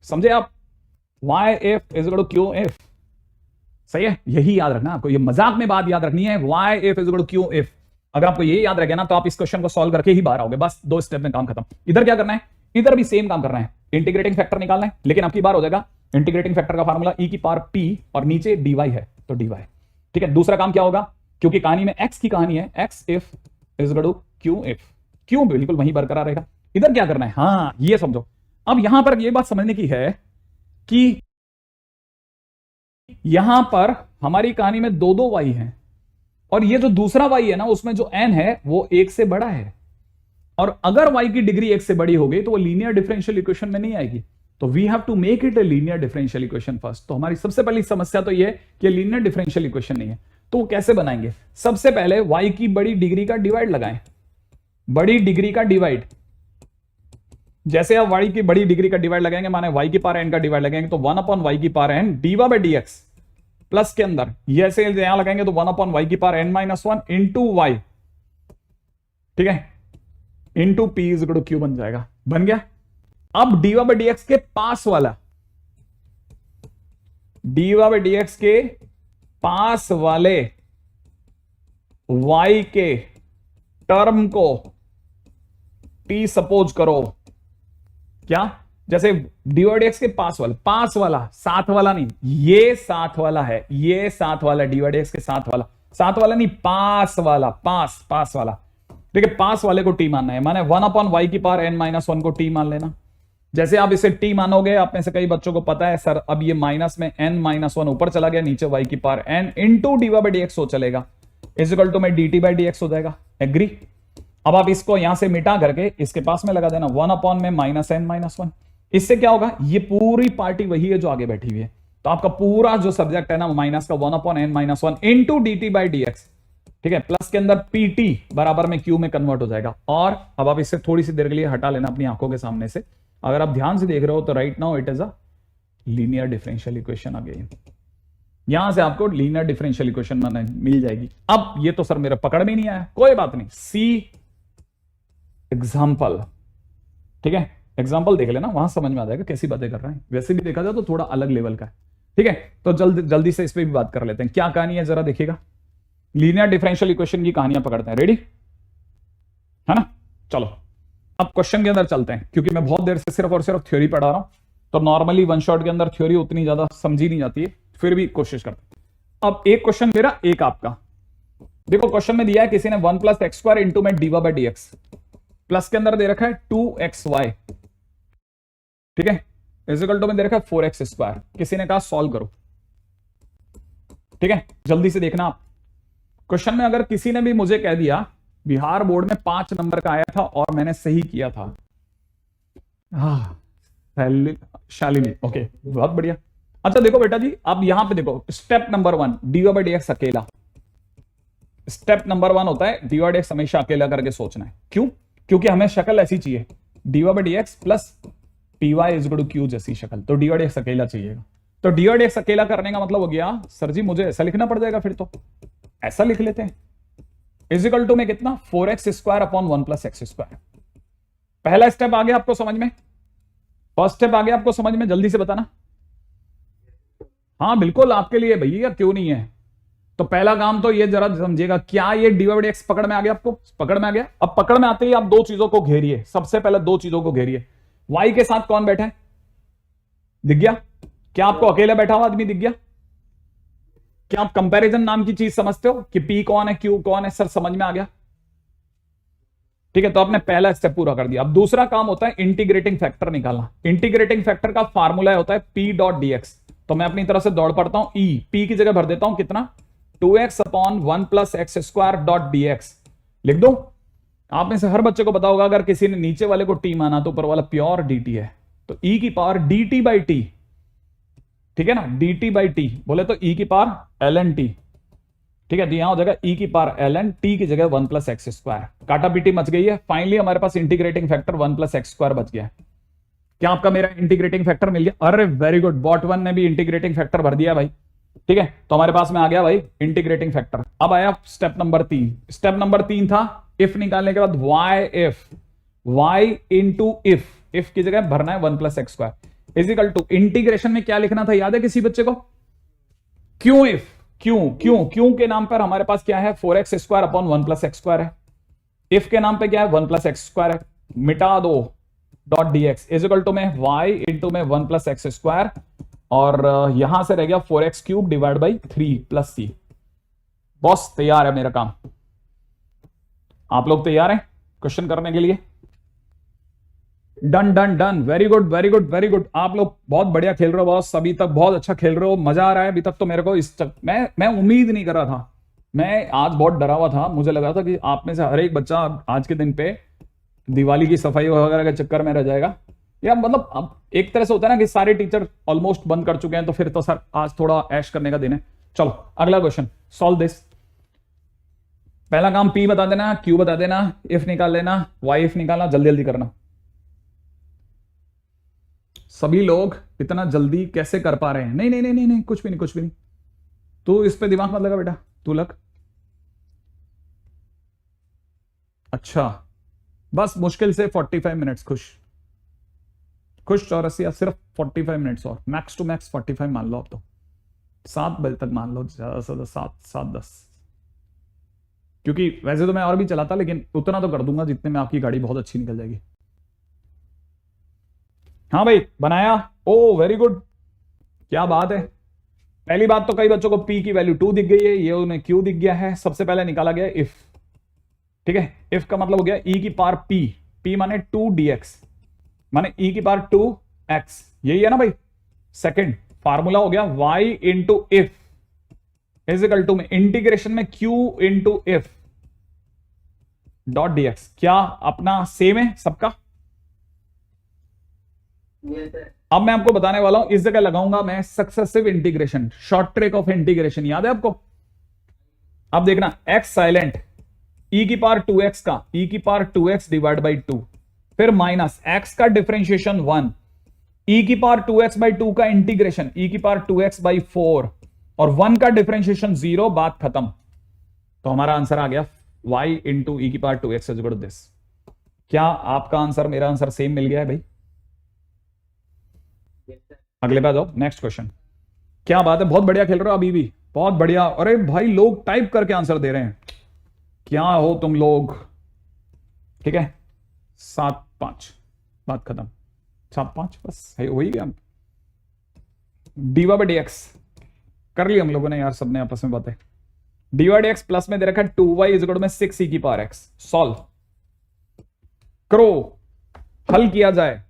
Speaker 1: समझे आप? Y if is equal to q if. सही है, यही याद रखना आपको, ये मजाक में बात याद रखनी है, y if is equal to q if. अगर आपको ये याद रह गया ना तो आप इस क्वेश्चन को सॉल्व करके ही बाहर आओगे, बस 2 स्टेप में काम खत्म। इधर क्या करना है, इधर भी सेम काम करना है, इंटीग्रेटिंग फैक्टर निकालना है, लेकिन आपकी बार हो जाएगा इंटीग्रेटिंग फैक्टर का फार्मूला ई की पावर पी और नीचे dy है तो dy। ठीक है, दूसरा काम क्या होगा, क्योंकि कहानी में x की कहानी है, x if is equal to q if, q बिल्कुल वहीं बरकरार रहेगा। इधर क्या करना है, हाँ ये समझो। अब यहां पर ये बात समझने की है कि यहां पर हमारी कहानी में 2 y हैं और ये जो दूसरा y है ना उसमें जो n है वो 1 से बड़ा है, और अगर y की डिग्री 1 से बड़ी हो गई तो वो लीनियर डिफरेंशियल इक्वेशन में नहीं आएगी। तो we have to make it a linear differential equation first. तो हमारी सबसे पहली समस्या तो ये कि लीनियर डिफरेंशियल इक्वेशन नहीं है, तो वो कैसे बनाएंगे। सबसे पहले y की बड़ी डिग्री का डिवाइड लगाएं, बड़ी डिग्री का डिवाइड। जैसे आप y की बड़ी डिग्री का डिवाइड लगाएंगे, माने y की पावर n का डिवाइड लगाएंगे तो 1 अपॉन y की power n dy by dx plus के अंदर ये ऐसे यहां लगाएंगे तो 1 अपॉन y की power n minus 1 into y, ठीक है, into p is equal to q बन जाएगा। बन गया। अब dy बाई dx के पास वाला, dy बाई dx के पास वाले y के टर्म को t सपोज करो, क्या, जैसे dy बाई dx के पास वाला साथ वाला नहीं, ये साथ वाला है, ये साथ वाला dy बाई dx के साथ वाला नहीं, पास वाला, ठीक है, पास वाले को t मानना है, माने 1 अपॉन y की पावर n माइनस 1 को t मान लेना। जैसे आप इसे t मानोगे, आप में से कई बच्चों को पता है सर अब ये माइनस में n माइनस 1 ऊपर चला गया, नीचे y की power n into dy by dx हो चलेगा, इज इक्वल टू में dt बाई dx हो जाएगा। एग्री। अब आप इसको यहां से मिटा करके इसके पास में लगा देना, 1 अपॉन में माइनस n माइनस 1। इससे क्या होगा, ये पूरी पार्टी वही है जो आगे बैठी हुई है, तो आपका पूरा जो सब्जेक्ट है ना माइनस का 1 upon n minus 1 into dt by dx, ठीक है, प्लस के अंदर pt बराबर में q में कन्वर्ट हो जाएगा। और अब आप इससे थोड़ी सी देर के लिए हटा लेना अपनी आंखों के सामने से, अगर आप ध्यान से देख रहे हो तो right now it is a linear differential equation again. यहां से आपको लीनियर डिफरेंशियल इक्वेशन मिल जाएगी। अब ये तो सर मेरे पकड़ में नहीं आया, कोई बात नहीं, सी एग्जाम्पल, ठीक है, एग्जाम्पल देख लेना, वहां समझ में आ जाएगा कैसी बातें कर रहे हैं। वैसे भी देखा जाए तो थोड़ा अलग लेवल का है, ठीक है। तो जल्दी से इस पे भी बात कर लेते हैं, क्या कहानी है जरा देखिएगा। लीनियर डिफरेंशियल इक्वेशन की कहानियां पकड़ते हैं, रेडी है ना। चलो अब क्वेश्चन के अंदर चलते हैं, क्योंकि मैं बहुत देर से सिर्फ और सिर्फ थ्योरी पढ़ा रहा हूं, तो नॉर्मली वन शॉट के अंदर थ्योरी उतनी ज्यादा समझी नहीं जाती है, फिर भी कोशिश करते हैं। अब एक क्वेश्चन मेरा, एक आपका। देखो क्वेश्चन में दिया है किसी ने 1 प्लस एक्स स्क्वायर इंटू में D by d x, plus के अंदर दे रखा है 2xy, ठीक है, इज इक्वल टू में दे रखा है 4x स्क्वायर। किसी ने कहा सॉल्व करो, ठीक है, जल्दी से देखना आप। क्वेश्चन में अगर किसी ने भी मुझे कह दिया बिहार बोर्ड में 5 नंबर का आया था और मैंने सही किया था, शालिनी, ओके बहुत बढ़िया। अच्छा देखो बेटा जी, अब यहां पे देखो step number 1 D by d x अकेला, स्टेप नंबर 1 होता है डी बाई डी एक्स हमेशा अकेला करके सोचना है। क्यों? क्योंकि हमें शक्ल ऐसी चाहिए, d by d x plus p y is equal to q जैसी शक्ल, तो डी बाई डी एक्स अकेला चाहिएगा। तो डी बाई डी एक्स अकेला करने का मतलब हो गया सर जी मुझे ऐसा लिखना पड़ जाएगा, फिर तो ऐसा लिख लेते हैं, इज इक्वल टू में कितना 4x square upon 1 plus x square. पहला स्टेप आ गया आपको समझ में, फर्स्ट स्टेप आ गया आपको समझ में, जल्दी से बताना। हाँ बिल्कुल आपके लिए भैया, क्यों नहीं है। तो पहला काम तो ये जरा समझिएगा, क्या ये डी बाई डी एक्स पकड़ में आ गया आपको, पकड़ में आ गया। अब पकड़ में आते ही आप 2 चीजों को घेरिए, सबसे पहले 2 चीजों को घेरिए। y के साथ कौन बैठा है, दिख गया? क्या आपको अकेला बैठा हुआ आदमी दिख गया? क्या आप कंपैरिजन नाम की चीज समझते हो कि p कौन है q कौन है, सर समझ में आ गया, ठीक है। तो आपने पहला स्टेप पूरा कर दिया। अब दूसरा काम होता है इंटीग्रेटिंग फैक्टर निकालना। इंटीग्रेटिंग फैक्टर का फार्मूला होता है p डॉट dx। तो मैं अपनी तरफ से दौड़ पड़ता हूं, e p की जगह भर देता हूं कितना, 2x upon 1 plus x square dot dx लिख दो। आप में से हर बच्चे को पता होगा, अगर किसी ने नीचे वाले को t माना तो ऊपर वाला प्योर dt है, तो e की पावर dt बाई टी, ठीक है ना, dt बाई टी बोले तो e की पावर ln t, ठीक है। तो यहां हो जाएगा e की पावर ln t की जगह 1 प्लस एक्स स्क्वायर, काटा पीटी मच गई है। फाइनली हमारे पास integrating factor 1 plus x square बच गया है। क्या आपका मेरा इंटीग्रेटिंग फैक्टर मिल गया? अरे वेरी गुड, बॉट 1 ने भी इंटीग्रेटिंग फैक्टर भर दिया भाई, ठीक है। तो हमारे पास में आ गया भाई इंटीग्रेटिंग फैक्टर। अब आया स्टेप नंबर 3। स्टेप नंबर 3 था इफ निकालने के बाद y if y into if की जगह भरना है 1 plus x square. Is equal to integration में क्या लिखना था, याद है किसी बच्चे को? क्यों इफ, क्यों के नाम पर हमारे पास क्या है, 4x square upon 1 plus x square है। इफ के नाम पे क्या है, 1 प्लस एक्स स्क्वायर है। मिटा दो, डॉट dx इजिकल टू में y इंटू में 1 प्लस एक्स स्क्वायर, और यहां से रह गया 4x cube divide by 3 plus c. Boss तैयार है मेरा काम। आप लोग तैयार हैं क्वेश्चन करने के लिए? Done done done, very good very good very good. आप लोग बहुत बढ़िया खेल रहे हो बॉस, अभी तक बहुत अच्छा खेल रहे हो, मजा आ रहा है अभी तक तो मेरे को। मैं उम्मीद नहीं कर रहा था, मैं आज बहुत डरा हुआ था। मुझे लगा था कि आप में से हर एक बच्चा आज के दिन पे दिवाली की सफाई वगैरह के चक्कर में रह जाएगा, या मतलब अब एक तरह से होता है ना कि सारे टीचर ऑलमोस्ट बंद कर चुके हैं, तो फिर तो सर आज थोड़ा ऐश करने का दिन है। चलो अगला क्वेश्चन, सॉल्व दिस। पहला काम पी बता देना, क्यू बता देना, इफ निकाल लेना, वाई इफ निकालना, जल्दी जल्दी करना। सभी लोग इतना जल्दी कैसे कर पा रहे हैं? नहीं नहीं नहीं नहीं, नहीं कुछ भी नहीं, कुछ भी नहीं। तू इस पे दिमाग मत लगा बेटा, तू लग। अच्छा बस मुश्किल से 45 मिनट्स, खुश खुश चौरसिया, सिर्फ 45 मिनट्स और मैक्स टू मैक्स 45 मान लो। अब तो 7 बजे तक मान लो, ज्यादा से ज्यादा 7-10, क्योंकि वैसे तो मैं और भी चलाता, लेकिन उतना तो कर दूंगा जितने में आपकी गाड़ी बहुत अच्छी निकल जाएगी। हाँ भाई बनाया, ओ वेरी गुड, क्या बात है। पहली बात तो कई बच्चों को p की वैल्यू 2 दिख गई है, ये उन्हें q दिख गया है। सबसे पहले निकाला गया इफ, ठीक है। इफ का मतलब हो गया e की पावर p माने 2 dx माने e की पावर 2x, यही है ना भाई। सेकंड फार्मूला हो गया y into if is equal to में इंटीग्रेशन में q into if dot dx। क्या अपना सेम है सबका? अब मैं आपको बताने वाला हूं, इस जगह लगाऊंगा मैं successive integration, short trick of integration, याद है आपको? अब देखना, x साइलेंट, e की पावर 2x का e की पावर 2x डिवाइड बाई 2, फिर माइनस x का डिफरेंशिएशन 1, e की पावर 2x बाई 2 का इंटीग्रेशन e की पावर 2x बाई 4, और 1 का डिफरेंशिएशन 0, बात खत्म। तो हमारा आंसर आ गया y इंटू e की power 2x is equal to this. क्या आपका आंसर मेरा आंसर सेम मिल गया है भाई? अगले पे जाओ, नेक्स्ट क्वेश्चन। क्या बात है, बहुत बढ़िया खेल रहे हो अभी भी, बहुत बढ़िया। अरे भाई लोग टाइप करके आंसर दे रहे हैं, क्या हो तुम लोग। ठीक है 7-5, बात खत्म। 7-5 बस है, हो ही गया। dy/dx कर लिया हम लोगों ने यार, सबने आपस में बातें। dy/dx प्लस में दे रखा है 2y इज इक्वल टू में 6e की पावर x। सॉल्व करो, हल किया जाए,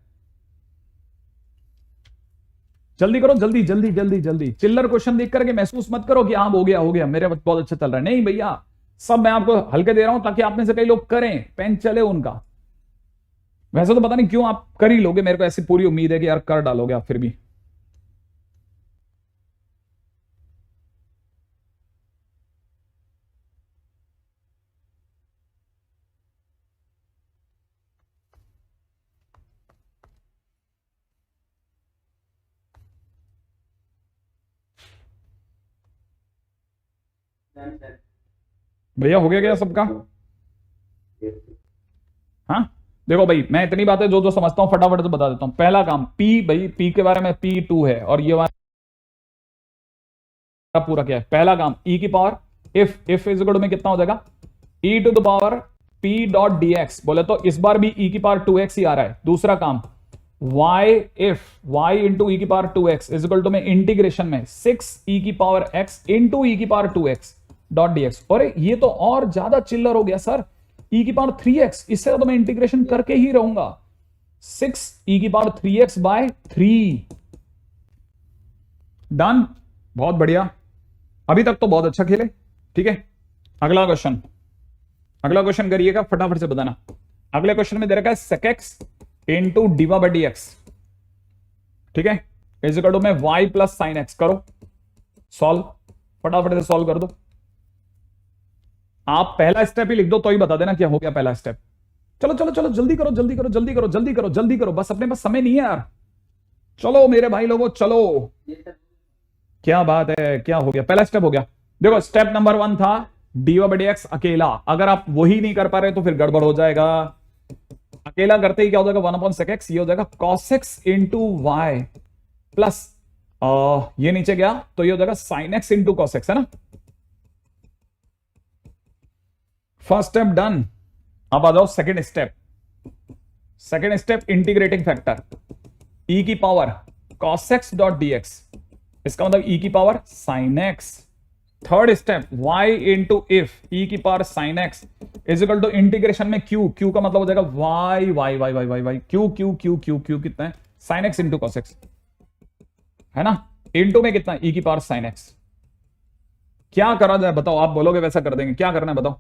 Speaker 1: जल्दी करो, जल्दी जल्दी जल्दी जल्दी। चिल्लर क्वेश्चन देख करके महसूस मत करो कि हाँ हो गया मेरे बहुत अच्छा चल रहा है। नहीं भैया, सब मैं आपको हल्के दे रहा हूं ताकि आप में से कई लोग करें, पेन चले उनका। वैसे तो पता नहीं क्यों आप कर ही लोगे, मेरे को ऐसी पूरी उम्मीद है कि यार कर डालोगे आप फिर भी। भैया हो गया क्या सबका? हाँ देखो भाई, मैं इतनी बातें जो जो समझता हूं फटाफट से बता देता हूं। पहला काम P, भाई P के बारे में P2 है, और ये वाला पूरा क्या है? पहला काम e की पावर इफ इज इक्वल में कितना हो जाएगा, e to the power p dot dx। बोले तो इस बार भी e की पावर 2x ही आ रहा है। दूसरा काम y if y into e की power 2x is equal to में इंटीग्रेशन में 6e की पावर x इंटू e की पावर 2x डॉट dx। और ये तो और ज्यादा चिल्लर हो गया सर, e की पावर 3x, इससे तो मैं इंटीग्रेशन करके ही रहूंगा। 6e की पावर 3x बाय 3। डन, बहुत बढ़िया, अभी तक तो बहुत अच्छा खेले। ठीक है अगला क्वेश्चन करिएगा, फटाफट से बताना। अगले क्वेश्चन में दे रखा है sec x इंटू dy/dx, ठीक है, इज इक्वल टू में y प्लस साइन x। करो सॉल्व, फटाफट से सॉल्व कर दो। आप पहला स्टेप ही लिख दो तो ही बता देना क्या हो गया पहला स्टेप। चलो चलो चलो जल्दी करो जल्दी करो जल्दी करो जल्दी करो जल्दी करो, बस अपने पास समय नहीं है यार। चलो मेरे भाई लोगों चलो, क्या बात है, क्या हो गया? पहला स्टेप हो गया। देखो स्टेप नंबर 1 था dy/dx अकेला, अगर आप वही नहीं कर पा रहे तो फिर गड़बड़ हो जाएगा। अकेला करते ही क्या हो जाएगा 1/sec x, ये हो जाएगा cos x into y plus ये नीचे गया तो ये हो जाएगा sin x into cos x, है ना। First step done. अब आ जाओ second step. Second step integrating factor e की power cos x dot dx, इसका मतलब e की power sin x। Third step y into if e की power sin x is equal to integration में q का मतलब हो जाएगा y y y y y y q कितना है sin x into cos x, है ना। इंटू में कितना e की पावर sin x। क्या करा जाए बताओ, आप बोलोगे वैसा कर देंगे, क्या करना है बताओ।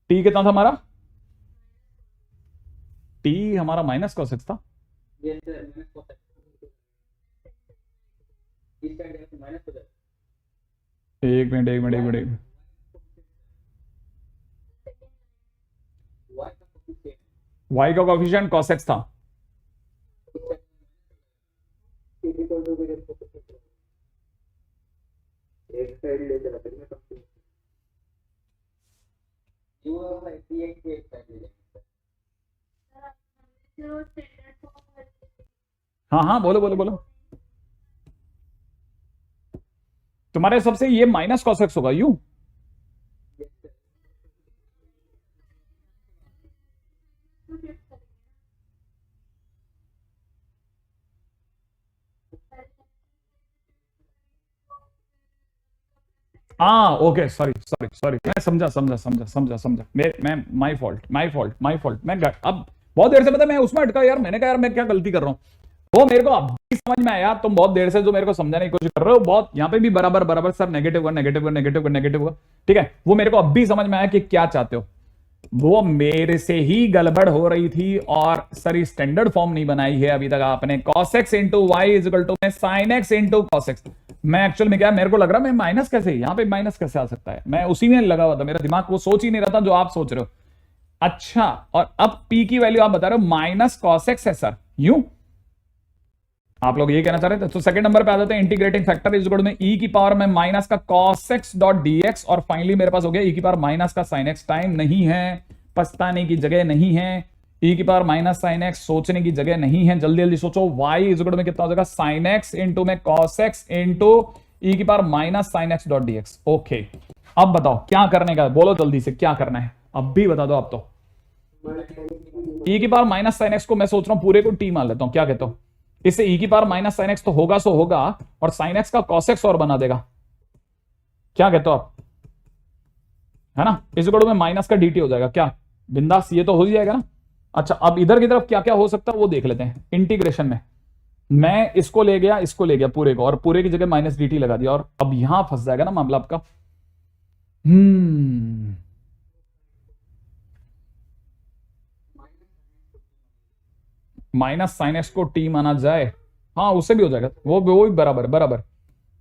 Speaker 1: t कितना था हमारा, t हमारा माइनस cos x था। एक मिनट y का कोफिशिएंट cos x था। हाँ हाँ बोलो बोलो बोलो। तुम्हारे हिसाब से ये माइनस cos x होगा यू। हाँ ओके सॉरी मैं समझा मैं माय फॉल्ट मैं अब बहुत देर से पता मैं उसमें अटका यार, मैंने कहा यार मैं क्या गलती कर रहा हूँ। वो मेरे को अब भी समझ में आया, तुम बहुत देर से जो मेरे को समझाने की कोशिश कर रहे हो, बहुत यहाँ पे भी बराबर सर नेगेटिव, ठीक है। वो मेरे को अब भी समझ में आया कि क्या चाहते हो। वो मेरे से ही गड़बड़ हो रही थी और सर स्टैंडर्ड फॉर्म नहीं बनाई है अभी तक आपने। cos x into y is equal to sin x into cos x। मैं एक्चुअल में क्या मेरे को लग रहा मैं माइनस कैसे, यहां पे माइनस कैसे आ सकता है, मैं उसी में लगा हुआ था, मेरा दिमाग वो सोच ही नहीं रहा था जो आप सोच रहे हो। अच्छा और अब p की वैल्यू आप बता रहे हो माइनस cos x है सर, यूं आप लोग ये कहना चाह रहे थे। तो सेकंड नंबर पे आ जाते हैं integrating factor is equal to e की पावर में माइनस का cos x डॉट dx और फाइनली मेरे पास हो गया e की पावर माइनस का sin x। टाइम नहीं है, पछताने की जगह नहीं है, e की पावर माइनस sin x सोचने की जगह नहीं है, जल्दी जल्दी सोचो। y इज इक्वल टू में कितना हो जाएगा sin x इंटू में cos x इंटू e की power minus sin x dot dx। Okay अब बताओ क्या करने का है, बोलो जल्दी से क्या करना है, अब भी बता दो। अब तो e की पावर माइनस sin x को मैं सोच रहा हूं पूरे को t मान लेता हूं, क्या कहते हो। इससे e की पावर माइनस sin x तो होगा सो होगा और sin x का cos x और बना देगा, क्या कहते हो आप, है ना। इस इक्वल टू में माइनस का dt हो जाएगा, क्या बिंदास, ये तो हो जाएगा ना। अच्छा अब इधर की तरफ क्या क्या हो सकता है वो देख लेते हैं। इंटीग्रेशन में मैं इसको ले गया पूरे को और पूरे की जगह माइनस dt लगा दिया और अब यहां फंस जाएगा ना मामला आपका। माइनस sin x को t माना जाए, हाँ उससे भी हो जाएगा, वो भी बराबर।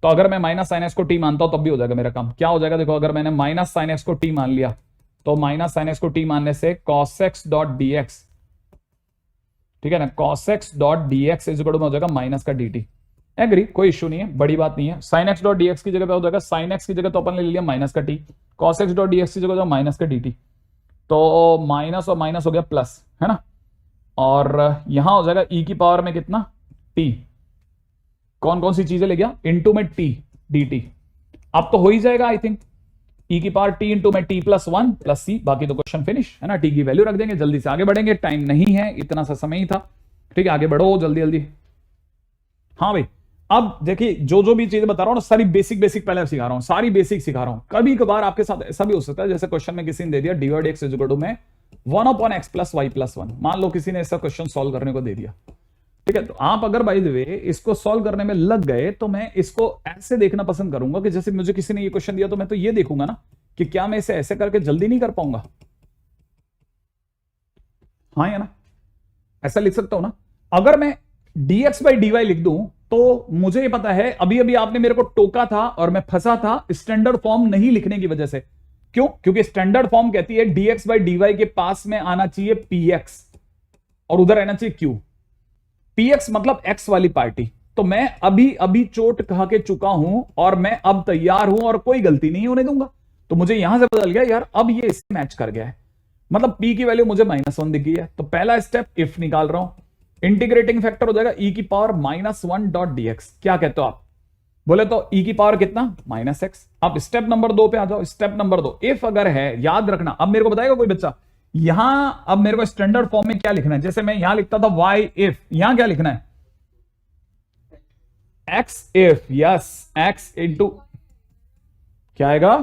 Speaker 1: तो अगर मैं माइनस sin x को t मानता हूं तब भी हो जाएगा मेरा काम। क्या हो जाएगा देखो, अगर मैंने माइनस sin x को t मान लिया तो माइनस sin x को t मानने से cos x डॉट dx, ठीक है ना, cos x dot dx is equal to हो जाएगा माइनस का dt। एग्री, कोई इश्यू नहीं है, बड़ी बात नहीं है। sin x डॉट dx की जगह पे हो जाएगा sin x की जगह तो अपन ले लिया माइनस का t, cos x dot dx की जगह तो माइनस का dt, तो माइनस और माइनस हो गया प्लस, है ना। और यहां हो जाएगा e की पावर में कितना t, कौन कौन सी चीजें ले गया इंटू में t dt। अब तो हो ही जाएगा आई थिंक, e की पावर t इंटू में t प्लस 1 प्लस c, बाकी तो क्वेश्चन फिनिश है ना। t की वैल्यू रख देंगे, जल्दी से आगे बढ़ेंगे, टाइम नहीं है, इतना सा समय ही था, ठीक है आगे बढ़ो जल्दी। हाँ भाई अब देखिए जो भी चीजें बता रहा हूं ना सारी बेसिक पहले सिखा रहा हूं, सारी बेसिक सिखा रहा हूं। कभी कभार आपके साथ ऐसा भी हो सकता है जैसे क्वेश्चन में किसी ने दे दिया dy dx is equal to में 1/x प्लस y प्लस 1, मान लो किसी ने ऐसा क्वेश्चन सॉल्व करने को दे दिया, ठीक है। तो आप अगर बाय द वे इसको सॉल्व करने में लग गए तो मैं इसको ऐसे देखना पसंद करूंगा कि जैसे मुझे किसी ने ये क्वेश्चन दिया तो मैं तो ये देखूंगा ना कि क्या मैं इसे ऐसे करके जल्दी नहीं कर पाऊंगा, हाँ या ना, ऐसा लिख सकता हूं ना। अगर मैं dx बाई dy लिख दूं तो मुझे ये पता है अभी अभी आपने मेरे को टोका था और मैं फंसा था स्टैंडर्ड फॉर्म नहीं लिखने की वजह से। क्यों, क्योंकि स्टैंडर्ड फॉर्म कहती है dx बाई dy के पास में आना चाहिए px और उधर रहना चाहिए q। px मतलब x वाली पार्टी। तो मैं अभी अभी चोट कहा के चुका हूं और मैं अब तैयार हूं और कोई गलती नहीं होने दूंगा। तो मुझे यहां से बदल गया यार, अब ये इससे मैच कर गया है, मतलब p की वैल्यू मुझे -1 दिख गई है। तो पहला स्टेप इफ निकाल रहा हूं, इंटीग्रेटिंग फैक्टर हो जाएगा e की पावर -1 डॉट dx। क्या कहते हो आप? बोले तो e की पावर कितना, -x। अब स्टेप नंबर 2 पे आ जाओ। स्टेप नंबर 2, इफ अगर है, याद रखना, अब मेरे को बताएगा कोई बच्चा यहां, अब मेरे को स्टैंडर्ड फॉर्म में क्या लिखना है, जैसे मैं यहां लिखता था y if, यहां क्या लिखना है, x if, yes x into क्या आएगा,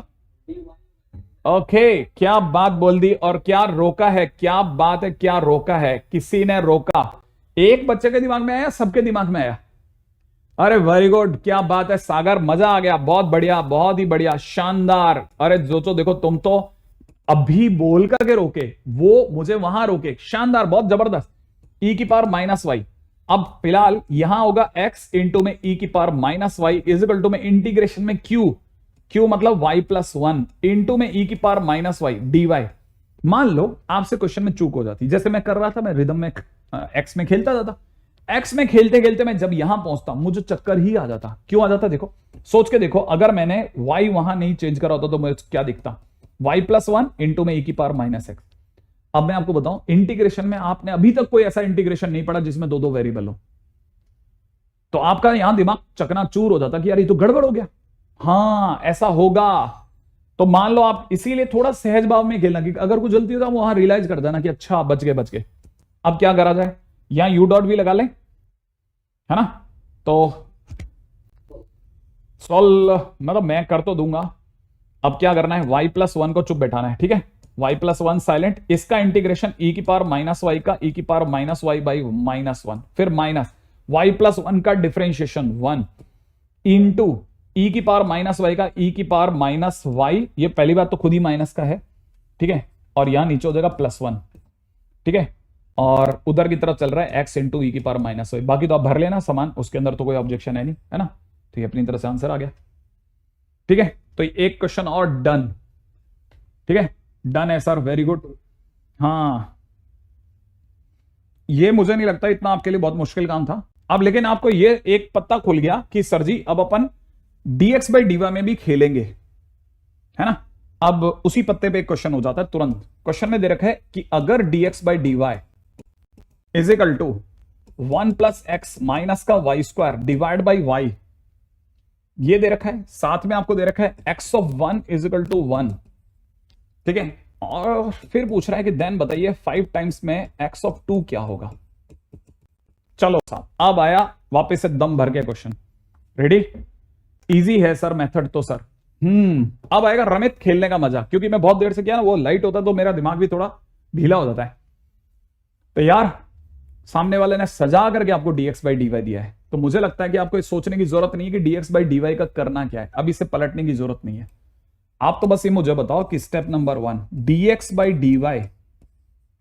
Speaker 1: ओके क्या बात बोल दी, और क्या रोका है, क्या बात है, क्या रोका है, किसी ने रोका। एक बच्चे के दिमाग में आया, सबके दिमाग में आया, अरे वेरी गुड, क्या बात है सागर, मजा आ गया, बहुत बढ़िया, बहुत ही बढ़िया, शानदार। अरे जो देखो, तुम तो अभी बोल करके रोके, वो मुझे वहां रोके, शानदार, बहुत जबरदस्त। e की पावर -y, अब फिलहाल यहां होगा x इंटू में e की पावर -y इजिकल टू में इंटीग्रेशन में q मतलब y+1 इंटू में e की पावर -y dy। मान लो आपसे क्वेश्चन में चूक हो जाती, जैसे मैं कर रहा था, मैं रिदम में x में खेलता था, x में खेलते खेलते मैं जब यहां पहुंचता मुझे चक्कर ही आ जाता। क्यों आ जाता? देखो सोच के देखो, अगर मैंने y वहां नहीं चेंज करा होता तो मुझे क्या दिखता, y+1 इंटू में e की पावर -x। अब मैं आपको बताऊं, इंटीग्रेशन में आपने अभी तक कोई ऐसा इंटीग्रेशन नहीं पढ़ा जिसमें दो दो वेरिएबल हो, तो आपका यहां दिमाग चकनाचूर हो जाता कि यार ये तो गड़बड़ हो गया। हाँ ऐसा होगा, तो मान लो आप, इसीलिए थोड़ा सहज भाव में खेलना कि अगर कुछ गलती हो तो आप वहां रियलाइज कर देना कि अच्छा बच गए। अब क्या करा जाए, यहां यू डॉट भी लगा ले, है ना, तो सॉल्व मतलब मैं कर तो दूंगा। अब क्या करना है, y+1 को चुप बैठाना है, ठीक है, y+1 साइलेंट, इसका इंटीग्रेशन e की पावर -y का e की पावर -y/-1, फिर माइनस y+1 का डिफरेंशिएशन 1 इंटू e की पावर -y का e की पावर -y, ये पहली बात तो खुद ही माइनस का है, ठीक है, और यहां नीचे हो जाएगा +1, ठीक है, और उधर की तरफ चल रहा है x इंटू e की पावर -y। बाकी तो आप भर लेना सामान, उसके अंदर तो कोई ऑब्जेक्शन है नहीं, है ना, तो ये अपनी तरह से आंसर आ गया, ठीक है। तो एक क्वेश्चन और डन, ठीक है, डन है सर, वेरी गुड। हाँ ये मुझे नहीं लगता इतना आपके लिए बहुत मुश्किल काम था। अब लेकिन आपको ये एक पत्ता खुल गया कि सर जी अब अपन dx/dy में भी खेलेंगे, है ना। अब उसी पत्ते पे एक क्वेश्चन हो जाता है तुरंत। क्वेश्चन में दे रखा है कि अगर dx/dy is equal to 1 + x minus का y² डिवाइड बाई y, ये दे रखा है, साथ में आपको दे रखा है x(1) इज इक्वल टू 1, ठीक है, और फिर पूछ रहा है कि देन बताइए 5 टाइम्स में x(2) क्या होगा। चलो साहब, अब आया वापस से दम भर के क्वेश्चन, रेडी, इजी है सर मेथड तो सर। अब आएगा रमित खेलने का मजा, क्योंकि मैं बहुत देर से किया ना, वो लाइट होता तो मेरा दिमाग भी थोड़ा ढीला हो जाता है। तो यार सामने वाले ने सजा करके आपको dx/dy दिया है, तो मुझे लगता है कि आपको सोचने की जरूरत नहीं है कि dx/dy का करना क्या है, अब इसे पलटने की जरूरत नहीं है। आप तो बस ये मुझे बताओ कि स्टेप नंबर 1 dx/dy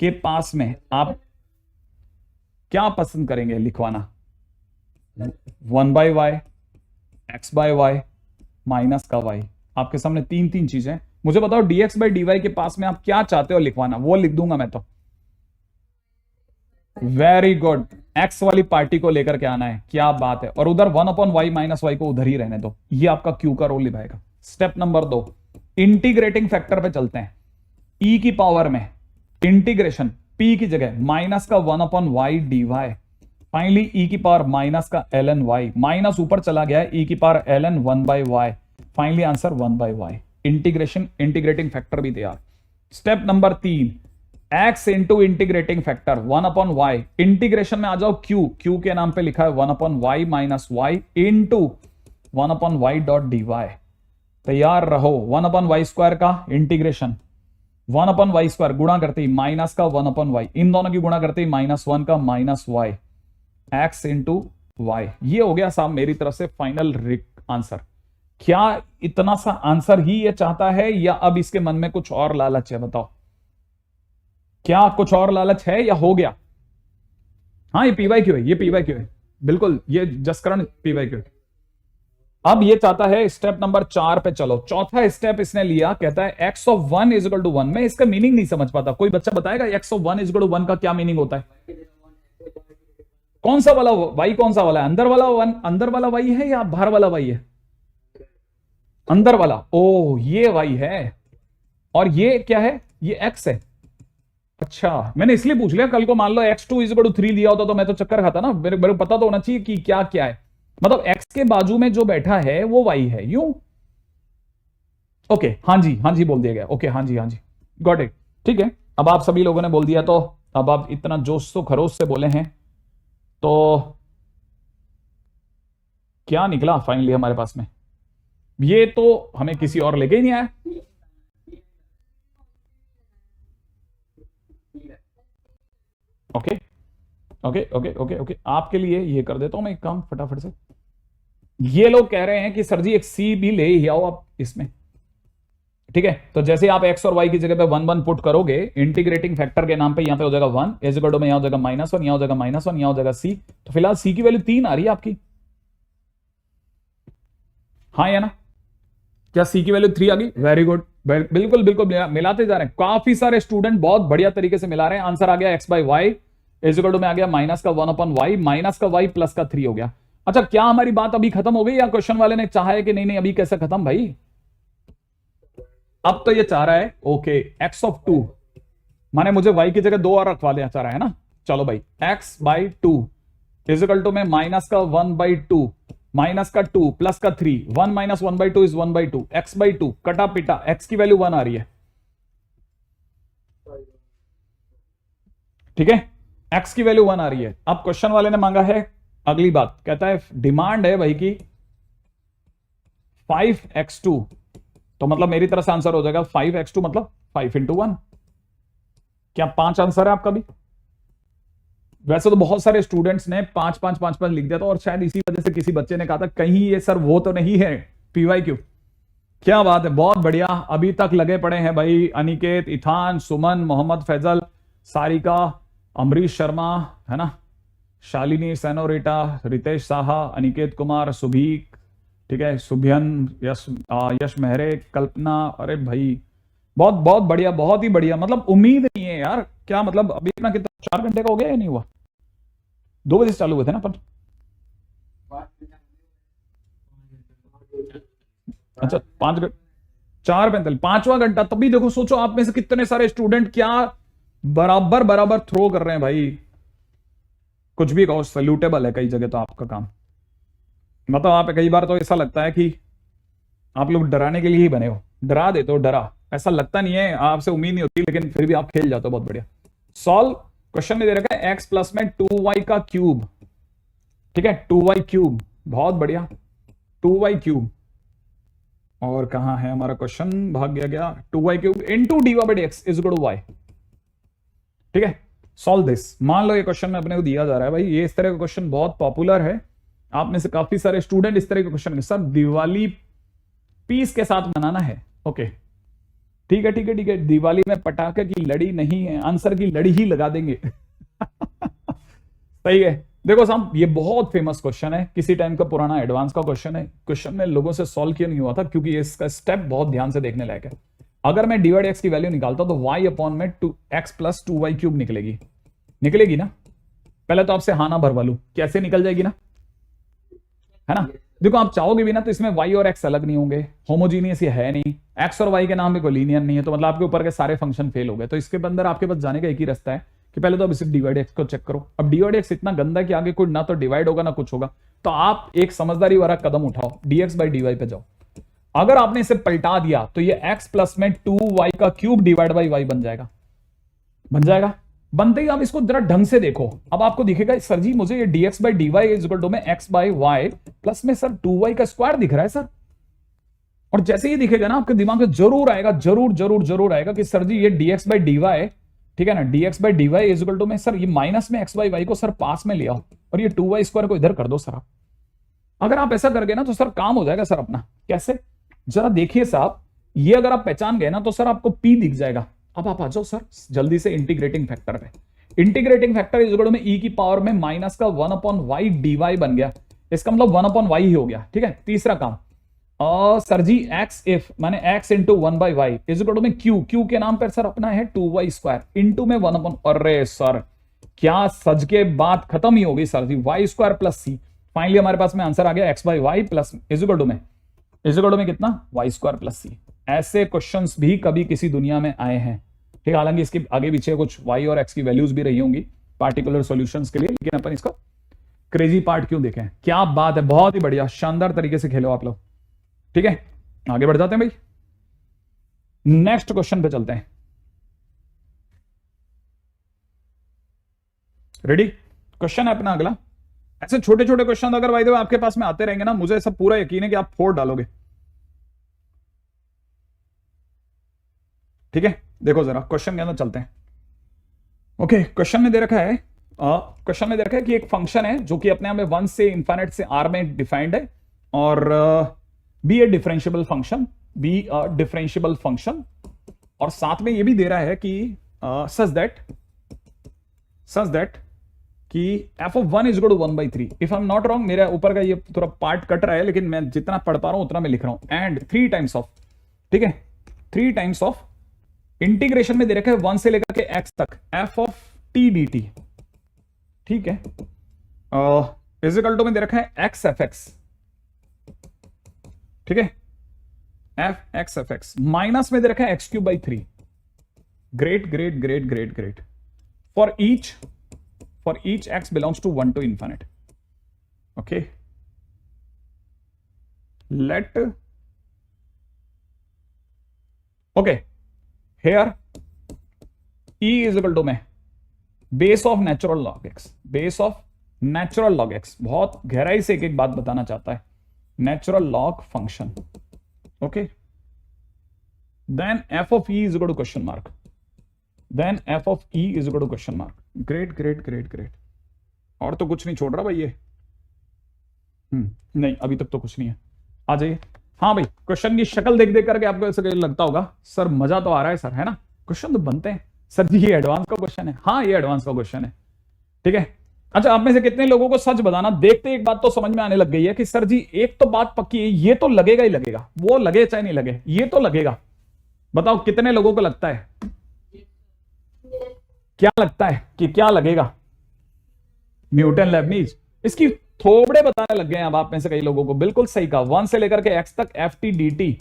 Speaker 1: के पास में आप क्या पसंद करेंगे लिखवाना, 1/y, x/y, माइनस का y। आपके सामने तीन चीजें, मुझे बताओ dx/dy के पास में आप क्या चाहते हो लिखवाना, वो लिख दूंगा मैं तो। वेरी गुड, x वाली पार्टी को लेकर के आना है, क्या बात है, और उधर 1/y माइनस y को उधर ही रहने दो, ये आपका q का रोल निभाएगा। स्टेप नंबर 2, इंटीग्रेटिंग फैक्टर पे चलते हैं। e की पावर में इंटीग्रेशन p की जगह माइनस का 1/y dy, फाइनली e की पावर माइनस का ln y, माइनस ऊपर चला गया है, e की power ln 1/y, finally answer 1/y। Integration, integrating factor भी तैयार। Step number 3, x into integrating factor 1/y, integration में आ जाओ q के नाम पे लिखा है 1/y minus y into 1/y dot dy। तैयार रहो, 1/y² का इंटीग्रेशन, 1/y² गुणा करते ही माइनस का 1/y, इन दोनों की गुणा करते ही -1 का -y, x इंटू y। ये हो गया साहब मेरी तरफ से फाइनल आंसर। क्या इतना सा आंसर ही ये चाहता है, या अब इसके मन में कुछ और लालच है, बताओ क्या कुछ और लालच है या हो गया? हाँ ये PYQ है, ये PYQ है, बिल्कुल ये जसकरण PYQ है। अब ये चाहता है स्टेप नंबर 4 पे चलो। चौथा स्टेप इसने लिया, कहता है x(1) इज इक्वल टू 1। मैं इसका मीनिंग नहीं समझ पाता, कोई बच्चा बताएगा x(1) इज इक्वल टू 1 का क्या मीनिंग होता है? कौन सा वाला y, कौन सा वाला है? अंदर वाला 1, अंदर वाला y है या बाहर वाला y है? अंदर वाला, ओ ये y है, और ये क्या है, ये x है। अच्छा, मैंने इसलिए पूछ लिया, कल को मान लो x2 = 3 दिया होता तो मैं तो चक्कर खाता ना, मेरे को पता तो होना चाहिए कि क्या क्या है। मतलब x के बाजू में जो बैठा है वो y है, यूं। ओके, हाँ जी बोल दिया गया। ओके, हाँ जी गॉट इट। ठीक है, अब आप सभी लोगों ने बोल दिया तो अब आप इतना जोश तो खरोश से बोले हैं, तो क्या निकला फाइनली हमारे पास में? ये तो हमें किसी और लेके ही नहीं आया। Okay okay okay okay okay, आपके लिए ये कर देता हूं मैं एक काम फटाफट से। ये लोग कह रहे हैं कि सर जी एक सी भी ले ही आओ आप इसमें। ठीक है, तो जैसे आप x और y की जगह पे 1 1 पुट करोगे, इंटीग्रेटिंग फैक्टर के नाम पे यहां पे हो जाएगा 1, इज इक्वल टू में यहां हो जाएगा -1, यहां हो जाएगा -1, यहां हो जाएगा c। तो फिलहाल c की वैल्यू 3 आ रही है आपकी, हाँ या ना? क्या c की वैल्यू 3 आ गई? वेरी गुड, बिल्कुल बिल्कुल मिलाते जा रहे हैं। काफी सारे स्टूडेंट बहुत बढ़िया तरीके से मिला रहे हैं। आंसर आ गया x/y इज इक्वल टू में आ गया माइनस का 1/y, माइनस का y प्लस का 3 हो गया। अच्छा, क्या हमारी बात अभी खत्म हो गई या क्वेश्चन वाले ने चाहा है कि नहीं नहीं अभी कैसे खत्म भाई? अब तो ये चाह रहा है ओके x(2) माने मुझे y की जगह 2 और रखवा देना चाह रहा है ना। चलो भाई, x/2 इज इक्वल टू में माइनस का 1/2 माइनस का 2 प्लस का 3, 1 - 1/2 इज 1/2, x/2 कटा पिटा, x की वैल्यू 1 आ रही है। ठीक है, x की वैल्यू 1 आ रही है। अब क्वेश्चन वाले ने मांगा है अगली बात, कहता है डिमांड है भाई की 5x2, तो मतलब मेरी तरफ से आंसर हो जाएगा 5x2 मतलब 5 × 1। क्या 5 आंसर है आपका भी? वैसे तो बहुत सारे स्टूडेंट्स ने 5 5 5 5 लिख दिया था, और शायद इसी वजह से किसी बच्चे ने कहा था कहीं ये सर वो तो नहीं है PYQ। क्या बात है, बहुत बढ़िया। अभी तक लगे पड़े हैं भाई अनिकेत, इथान, सुमन, मोहम्मद फैजल, सारिका, अमरीश शर्मा, है ना, शालिनी सेनोरिटा, रितेश साहा, अनिकेत कुमार, सुभीक, ठीक है, सुभ्यन, यश मेहरे, कल्पना। अरे भाई बहुत बहुत बढ़िया, बहुत ही बढ़िया। मतलब उम्मीद नहीं है यार, क्या मतलब अभी इतना कितना 4 घंटे का हो गया या नहीं हुआ? 2 बजे से चालू हुए थे ना अपन। अच्छा 4:45, 5वां घंटा। तभी देखो, सोचो आप में से कितने सारे स्टूडेंट क्या बराबर बराबर थ्रो कर रहे हैं भाई। कुछ भी कहो, सल्यूटेबल है कई जगह तो आपका काम। मतलब आप कई बार तो ऐसा लगता है कि आप लोग डराने के लिए ही बने हो, डरा देते हो, डरा ऐसा लगता नहीं है, आपसे उम्मीद नहीं होती, लेकिन फिर भी आप खेल जाते हो। बहुत बढ़िया। सॉल्व क्वेश्चन में दे रखा है x प्लस में 2y का क्यूब। ठीक है, 2y क्यूब, बहुत बढ़िया, 2y क्यूब। और कहां है हमारा क्वेश्चन, भाग गया 2y cube into dy/dx is equal to y। ठीक है, सॉल्व दिस। मान लो ये क्वेश्चन में अपने को दिया जा रहा है भाई, ये इस तरह का क्वेश्चन बहुत पॉपुलर है, आप में से काफी सारे स्टूडेंट इस तरह के क्वेश्चन, सर दिवाली पीस के साथ मनाना है। ओके ठीक है ठीक है ठीक है, दिवाली में पटाखे की लड़ी नहीं है, आंसर की लड़ी ही लगा देंगे। सही है। देखो साहब, ये बहुत फेमस क्वेश्चन है, किसी टाइम का पुराना एडवांस का क्वेश्चन है। क्वेश्चन में लोगों से सॉल्व क्यों नहीं हुआ था? क्योंकि इसका स्टेप बहुत ध्यान से देखने लायक है। अगर मैं dy/dx की वैल्यू निकालता तो y/में x प्लस 2y क्यूब निकलेगी, निकलेगी ना? पहले तो आपसे हाँ ना भरवा लू, कैसे निकल जाएगी ना, है ना? देखो आप चाहोगे भी ना तो इसमें y और x अलग नहीं होंगे, होमोजीनियस ये है नहीं, x और y के नाम में कोई लीनियर नहीं है, तो मतलब आपके ऊपर के सारे फंक्शन फेल हो गए। तो इसके अंदर आपके पास जाने का एक ही रास्ता है कि पहले तो अब इसे dy/dx को चेक करो। अब dy/dx इतना गंदा है कि आगे कोई ना तो डिवाइड होगा ना कुछ होगा, तो आप एक समझदारी वाला कदम उठाओ, dx/dy पे जाओ। अगर आपने इसे पलटा दिया तो ये x प्लस में 2y का क्यूब डिवाइड बाई y बन जाएगा, बन जाएगा। बनते ही आप इसको जरा ढंग से देखो, अब आपको दिखेगा सर जी मुझे ये dx/dy इज इक्वल टू में x/y प्लस में सर 2y का स्क्वायर दिख रहा है सर। और जैसे ही दिखेगा ना आपके दिमाग में जरूर आएगा, जरूर जरूर जरूर आएगा कि सर जी ये dx/dy, ठीक है ना, dx/dy इज इक्वल टू में सर ये माइनस में x/y को सर पास में ले आओ और ये 2y स्क्वायर को इधर कर दो सर। अगर आप ऐसा करके ना तो सर काम हो जाएगा सर अपना। कैसे? जरा देखिए साहब, ये अगर आप पहचान गए ना तो सर आपको p दिख जाएगा। अब आप आ जाओ सर जल्दी से इंटीग्रेटिंग फैक्टर पे। इंटीग्रेटिंग फैक्टर इज इक्वल में e की पावर में माइनस का 1/y dy बन गया, इसका मतलब 1/y ही हो गया। ठीक है, तीसरा काम, सर जी x इफ माने x into 1/y is equal में q के नाम पर सर अपना है 2y स्क्वायर इंटू में 1/। अरे सर क्या सज के बात खत्म ही हो गई सर जी, y square plus c। Finally हमारे पास में आंसर आ गया x/y प्लस इज इक्वल में कितना y स्क्वायर प्लस c। ऐसे क्वेश्चंस भी कभी किसी दुनिया में आए हैं, ठीक है। हालांकि इसके आगे पीछे कुछ y और x की वैल्यूज भी रही होंगी पार्टिकुलर सॉल्यूशंस के लिए, लेकिन अपन इसका क्रेजी पार्ट क्यों देखें। क्या बात है, बहुत ही बढ़िया, शानदार तरीके से खेलो आप लोग, ठीक है। आगे बढ़ जाते हैं भाई, नेक्स्ट क्वेश्चन पे चलते हैं। रेडी, क्वेश्चन है अपना अगला। ऐसे छोटे छोटे क्वेश्चन अगर भाई आपके पास में आते रहेंगे ना, मुझे सब पूरा यकीन है कि आप 4 डालोगे, ठीक है। देखो जरा क्वेश्चन के अंदर चलते हैं। ओके, क्वेश्चन में दे रखा है, क्वेश्चन में दे रखा है कि एक फंक्शन है जो कि अपने आप में 1 से इंफिनिट से r में डिफाइंड है, और be a differentiable function, be a differentiable function, और साथ में ये भी दे रहा है कि सच दैट कि f of 1 is equal to 1/3। If I am not wrong, मेरे ऊपर का ये थोड़ा पार्ट कट रहा है, लेकिन मैं जितना पढ़ पा रहा हूं उतना मैं लिख रहा हूं। एंड 3 टाइम्स ऑफ, ठीक है, 3 टाइम्स ऑफ इंटीग्रेशन में दे रखा है 1 से लेकर के x तक f of t dt, ठीक है, इज इक्वल टू में दे रखा है x fx, ठीक है, x fx, माइनस में दे रखा है x³ 3। Great great great great great. For each x belongs to 1 to infinite. Okay, let okay here e is equal to में base of natural log x, base of natural log x, बहुत गहराई से एक एक बात बताना चाहता है, natural log function. Okay, then f of e is equal to question mark, then f of e is equal to question mark. Great great great great. और तो कुछ नहीं छोड़ रहा भाई ये, नहीं अभी तक तो कुछ नहीं है। आ जाइए। हाँ भाई, क्वेश्चन की शक्ल देख देख करके आपको ऐसा लगता होगा सर मजा तो आ रहा है सर, है ना, क्वेश्चन तो बनते हैं सर जी, ये एडवांस का क्वेश्चन है। हाँ ये एडवांस का क्वेश्चन है, ठीक है। अच्छा, आप में से कितने लोगों को सच बताना, देखते एक बात तो समझ में आने लग गई है कि सर जी एक तो बात पक्की है, ये तो लगेगा ही लगेगा, वो लगे चाहे नहीं लगे, ये तो लगेगा। बताओ कितने लोगों को लगता है, क्या लगता है कि क्या लगेगा? न्यूटन लेबनीज, इसकी थोबड़े बताने लग गए हैं अब आप में से कई लोगों को। बिल्कुल सही कहा, 1 से लेकर के x तक ft dt,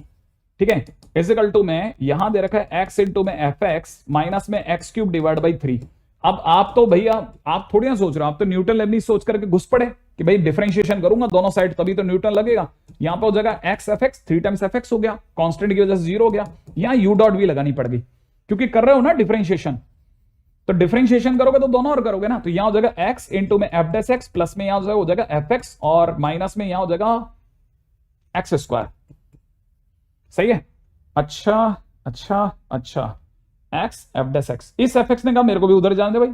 Speaker 1: ठीक है, इज इक्वल टू में यहां दे रखा है x इंटू में fx माइनस में x³ डिवाइड बाई 3। अब आप तो भैया आप थोड़ी ना सोच रहे हो, आप तो न्यूटन लेबनीज सोच करके घुस पड़े कि भाई डिफरेंशिएशन करूंगा दोनों साइड तभी तो न्यूटन लगेगा। यहां पर हो जाएगा x fx, 3 टाइम्स fx हो गया, कांस्टेंट की वजह से 0 हो गया। यहां u डॉट भी लगानी पड़ गई क्योंकि कर रहे हो ना डिफरेंशिएशन, तो डिफरेंशिएशन करोगे तो दोनों और करोगे ना, तो यहां हो जाएगा x इंटू में f डैश x प्लस में यहां हो जाएगा fx और माइनस में यहां हो जाएगा x²। सही है, अच्छा अच्छा अच्छा, x f डैश x, इस fx ने कहा मेरे को भी उधर जाने दे भाई,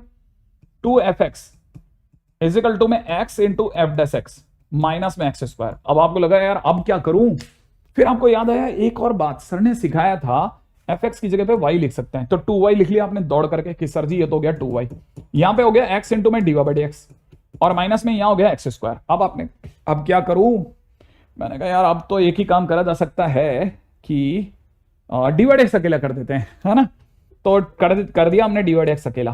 Speaker 1: 2fx इज इक्वल टू में x into f dash x minus में x²। अब आपको लगा यार अब क्या करूं, फिर आपको याद आया एक और बात सर ने सिखाया था, fx की जगह पे y लिख सकते हैं, तो 2y लिख लिया आपने दौड़ करके कि सर जी ये तो हो गया 2y, यहां पे हो गया x इंटू में dy/dx और माइनस में यहां हो गया x²। अब आपने अब क्या करूं, मैंने कहा यार अब तो एक ही काम करा जा सकता है कि dy/dx अकेला कर देते हैं, है ना, तो कर दिया हमने dy/dx अकेला,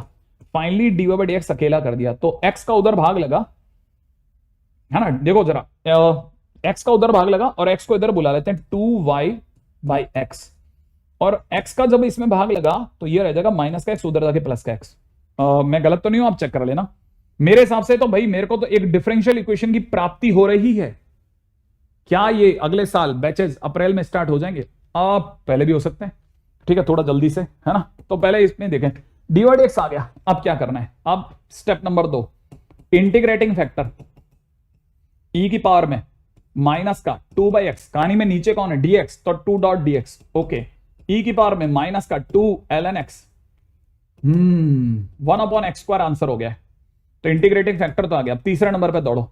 Speaker 1: फाइनली dy/dx अकेला कर दिया, तो x का उधर भाग लगा, है ना, देखो जरा x का उधर भाग लगा और x को इधर बुला लेते हैं 2y/x, और x का जब इसमें भाग लगा तो ये रह जाएगा माइनस का x उधर जाके प्लस का x। मैं गलत तो नहीं हूं, आप चेक कर लेना। मेरे हिसाब से तो भाई मेरे को तो एक डिफरेंशियल इक्वेशन की प्राप्ति हो रही है। क्या ये अगले साल बैचेस अप्रैल में स्टार्ट हो जाएंगे? आप पहले भी हो सकते हैं, ठीक है, थोड़ा जल्दी से, है ना। तो पहले इसमें देखें dy/dx आ गया, अब क्या करना है, अब step number 2, integrating factor e की पावर में माइनस का 2/x, कहानी में नीचे कौन है dx, तो 2.dx, ओके, e की पावर में माइनस का 2ln x, 1/x² आंसर हो गया, तो इंटीग्रेटिंग फैक्टर तो आ गया। अब तीसरे नंबर पे दौड़ो,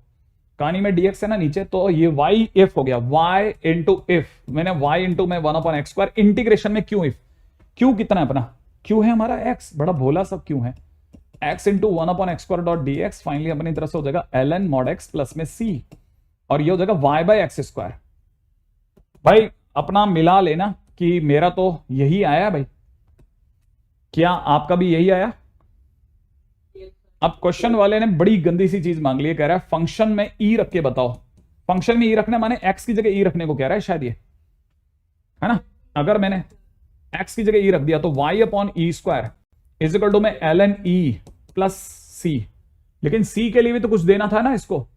Speaker 1: कहानी में dx है ना नीचे, तो ये y if हो गया, y इंटू इफ, मैंने y इंटू में 1/x², इंटीग्रेशन में q if, q कितना है अपना, q है हमारा x, बड़ा भोला सब q है, x इंटू 1/x².dx, फाइनली अपनी तरफ से हो जाएगा ln mod x प्लस में c, और ये हो जाएगा y/x²। भाई अपना मिला लेना कि मेरा तो यही आया भाई, क्या आपका भी यही आया? अब क्वेश्चन वाले ने बड़ी गंदी सी चीज मांग ली है, कह रहा है फंक्शन में ई रख के बताओ। फंक्शन में ई रखना माने एक्स की जगह ई रखने को कह रहा है शायद ये, है ना, अगर मैंने x की जगह e रख दिया तो y upon e square is equal to में ln e प्लस c। लेकिन c के लिए भी तो कुछ देना था ना, इसको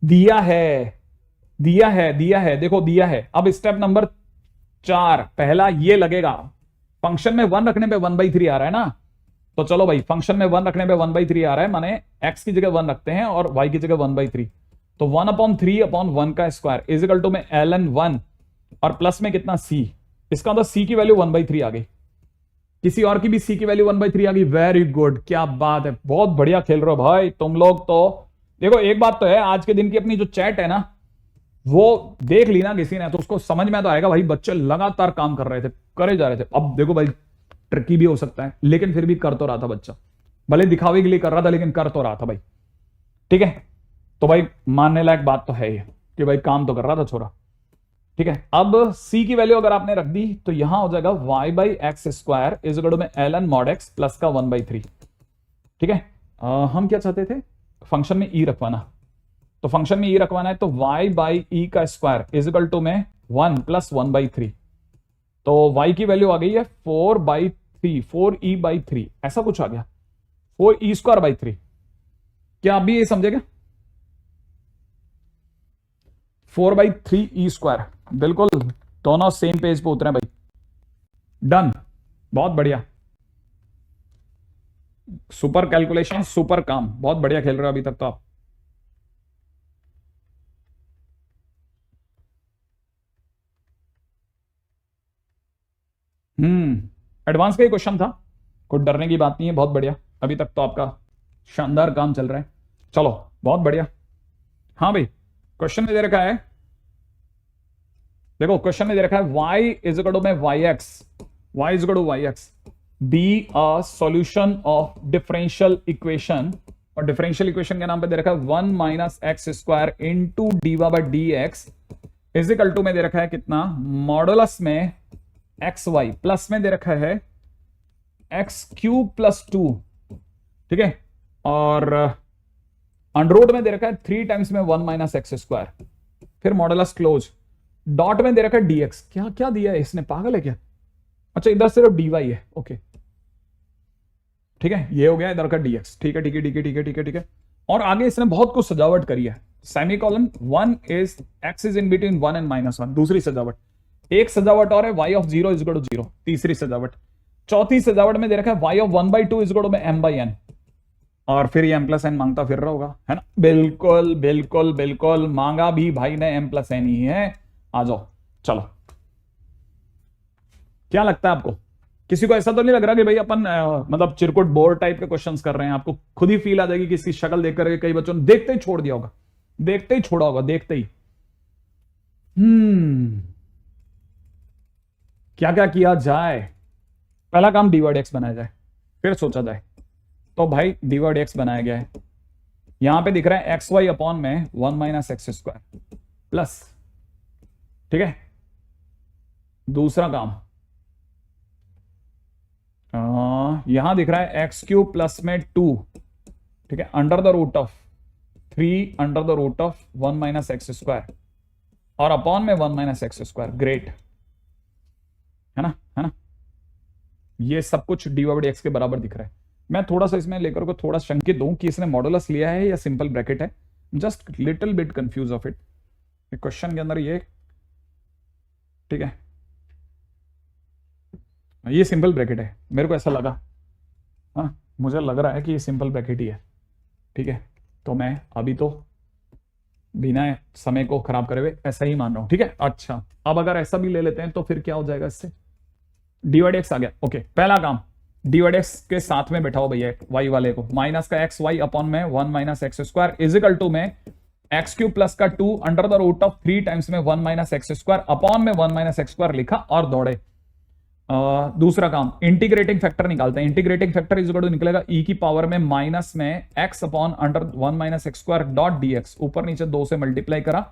Speaker 1: दिया है, दिया है, दिया है, देखो दिया है। अब स्टेप नंबर 4, पहला ये लगेगा, फंक्शन में 1 रखने पे 1/3 आ रहा है ना, तो चलो भाई फंक्शन में 1 रखने पे 1/3 आ रहा है, माने x की जगह 1 रखते हैं और y की जगह 1/3, तो 1/3/1 का स्क्वायर इज इक्वल टू में ln 1 और प्लस में कितना c, इसका मतलब c की वैल्यू 1/3 आ गई। किसी और की भी c की वैल्यू 1/3 आ गई। वेरी गुड, क्या बात है, बहुत बढ़िया खेल रहे हो भाई तुम लोग। तो देखो एक बात तो है, आज के दिन की अपनी जो चैट है ना, वो देख ली ना किसी ने तो उसको समझ में तो आएगा भाई बच्चे लगातार काम कर रहे थे, करे जा रहे थे। अब देखो भाई ट्रिकी भी हो सकता है, लेकिन फिर भी कर तो रहा था बच्चा, भले दिखावे के लिए कर रहा था लेकिन कर तो रहा था भाई। ठीक है, तो भाई मानने लायक बात तो है ये कि भाई काम तो कर रहा था छोरा। ठीक है, अब c की वैल्यू अगर आपने रख दी तो यहां हो जाएगा y/x square is equal to में ln mod x प्लस का 1/3। ठीक है, हम क्या चाहते थे, फंक्शन में e रखवाना, तो फंक्शन में e रखवाना है तो y/e का स्क्वायर इज इक्वल टू में 1 प्लस 1/3। तो y की वैल्यू आ गई है 4/3, 4e/3 ऐसा कुछ आ गया, 4e²/3। क्या आप भी ये समझेगा? 4/3e², बिल्कुल दोनों सेम पेज पे उतरे भाई। डन, बहुत बढ़िया, सुपर कैलकुलेशन, सुपर काम, बहुत बढ़िया खेल रहे हो अभी तक तो आप। एडवांस का ही क्वेश्चन था, कोई डरने की बात नहीं है, बहुत बढ़िया, अभी तक तो आपका शानदार काम चल रहा है। चलो बहुत बढ़िया। हाँ भाई, क्वेश्चन में दे रखा है, देखो क्वेश्चन में दे रखा है y इज इक्वल टू में yx, y is equal to yx be a solution of differential equation, और डिफरेंशियल इक्वेशन के नाम पे दे रखा है 1 minus x square into dy/dx is equal to में दे रखा है कितना, मॉडुलस में एक्स वाई, प्लस में दे रखा है x³ प्लस 2। ठीक है, और अंडररूट में दे रखा है 3 टाइम्स में 1 माइनस एक्स स्क्वायर, फिर मॉडुलस क्लोज, डॉट में दे रखा है dx। क्या क्या दिया है इसने, पागल है क्या? अच्छा इधर सिर्फ dy है, ओके ठीक है, ये हो गया इधर का dx। ठीक है ठीक है ठीक है ठीक है ठीक है ठीक है, और आगे इसने बहुत कुछ सजावट करी है। Semicolon 1 is x is in between 1 and -1, दूसरी सजावट। एक सजावट और है y of 0 is equal to 0, तीसरी सजावट। चौथी सजावट में दे रखा है y of 1/2 is equal to में m/n, और फिर ये m+n मांगता फिर रहा होगा, है ना? बिल्कुल बिल्कुल बिल्कुल, मांगा भी भाई ने m+n ही है। आ जाओ चलो, क्या लगता है आपको? किसी को ऐसा तो नहीं लग रहा कि भाई अपन मतलब चिरकुट बोर्ड टाइप के क्वेश्चंस कर रहे हैं? आपको खुद ही फील आ जाएगी कि इसकी शक्ल देख करके कई बच्चों ने देखते ही छोड़ दिया होगा, देखते ही छोड़ा होगा, देखते ही। क्या क्या किया जाए? पहला काम dy/dx बनाया जाए, फिर सोचा जाए। तो भाई dy/dx बनाया गया है, यहां पे दिख रहा है xy अपॉन में 1 माइनस एक्स स्क्वायर प्लस, ठीक है। दूसरा काम यहां दिख रहा है x³ प्लस में 2, ठीक है, under the root of 3 under the root of 1 minus x square, और अपॉन में 1 माइनस एक्स स्क्वायर। ग्रेट, है ना, है ना? ये सब कुछ dy/dx के बराबर दिख रहा है। मैं थोड़ा सा इसमें लेकर को थोड़ा शंकित हूं कि इसने मॉडुलस लिया है या सिंपल ब्रैकेट है, just little bit confuse of it question के अंदर ये, ठीक है। ये सिंपल ब्रैकेट है, मेरे को ऐसा लगा, हाँ मुझे लग रहा है कि ये सिंपल ब्रैकेट ही है, ठीक है। तो मैं अभी तो बिना समय को खराब करे हुए ऐसा ही मान रहा हूं, ठीक है। अच्छा अब अगर ऐसा भी ले लेते हैं तो फिर क्या हो जाएगा इससे, dy/dx आ गया, ओके। पहला काम dy/dx के साथ में बैठाओ भैया y वाले को, माइनस का एक्स वाई अपॉन में 1 minus x square is equal to में x³ प्लस का 2 under the root of 3 times में 1 माइनस एक्स स्क्वायर अपॉन में 1 माइनस एक्स स्क्वायर लिखा और दौड़े। दूसरा काम इंटीग्रेटिंग फैक्टर निकालते हैं। Integrating factor is equal to निकलेगा e की पावर में माइनस में x upon under 1 minus x square dot dx, ऊपर नीचे 2 से मल्टीप्लाई करा,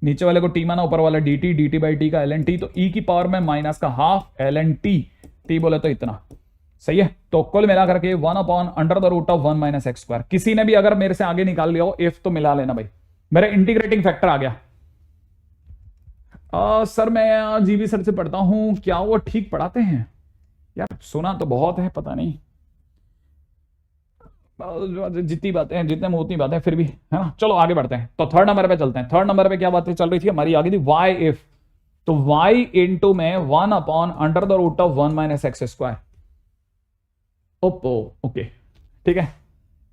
Speaker 1: नीचे वाले को t माना, ऊपर वाला dt, dt/t का ln t, तो e की पावर में माइनस का हाफ ln t, t बोले तो इतना, सही है। तो कुल मिलाकर के 1 upon under the root of 1 minus x square. किसी ने भी अगर मेरे से आगे निकाल लिया हो इफ, तो मिला लेना भाई, मेरा इंटीग्रेटिंग फैक्टर आ गया। सर मैं जीबी सर से पढ़ता हूं, क्या वो ठीक पढ़ाते हैं? यार सुना तो बहुत है, पता नहीं जितनी बातें हैं, जितने मुंह उतनी बातें, फिर भी है ना। चलो आगे बढ़ते हैं, तो थर्ड नंबर पे चलते हैं। थर्ड नंबर पे क्या बातें चल रही थी हमारी आगे थी, वाई इफ। तो वाई इंटू में 1/√1 - ओपो, ओके ठीक है।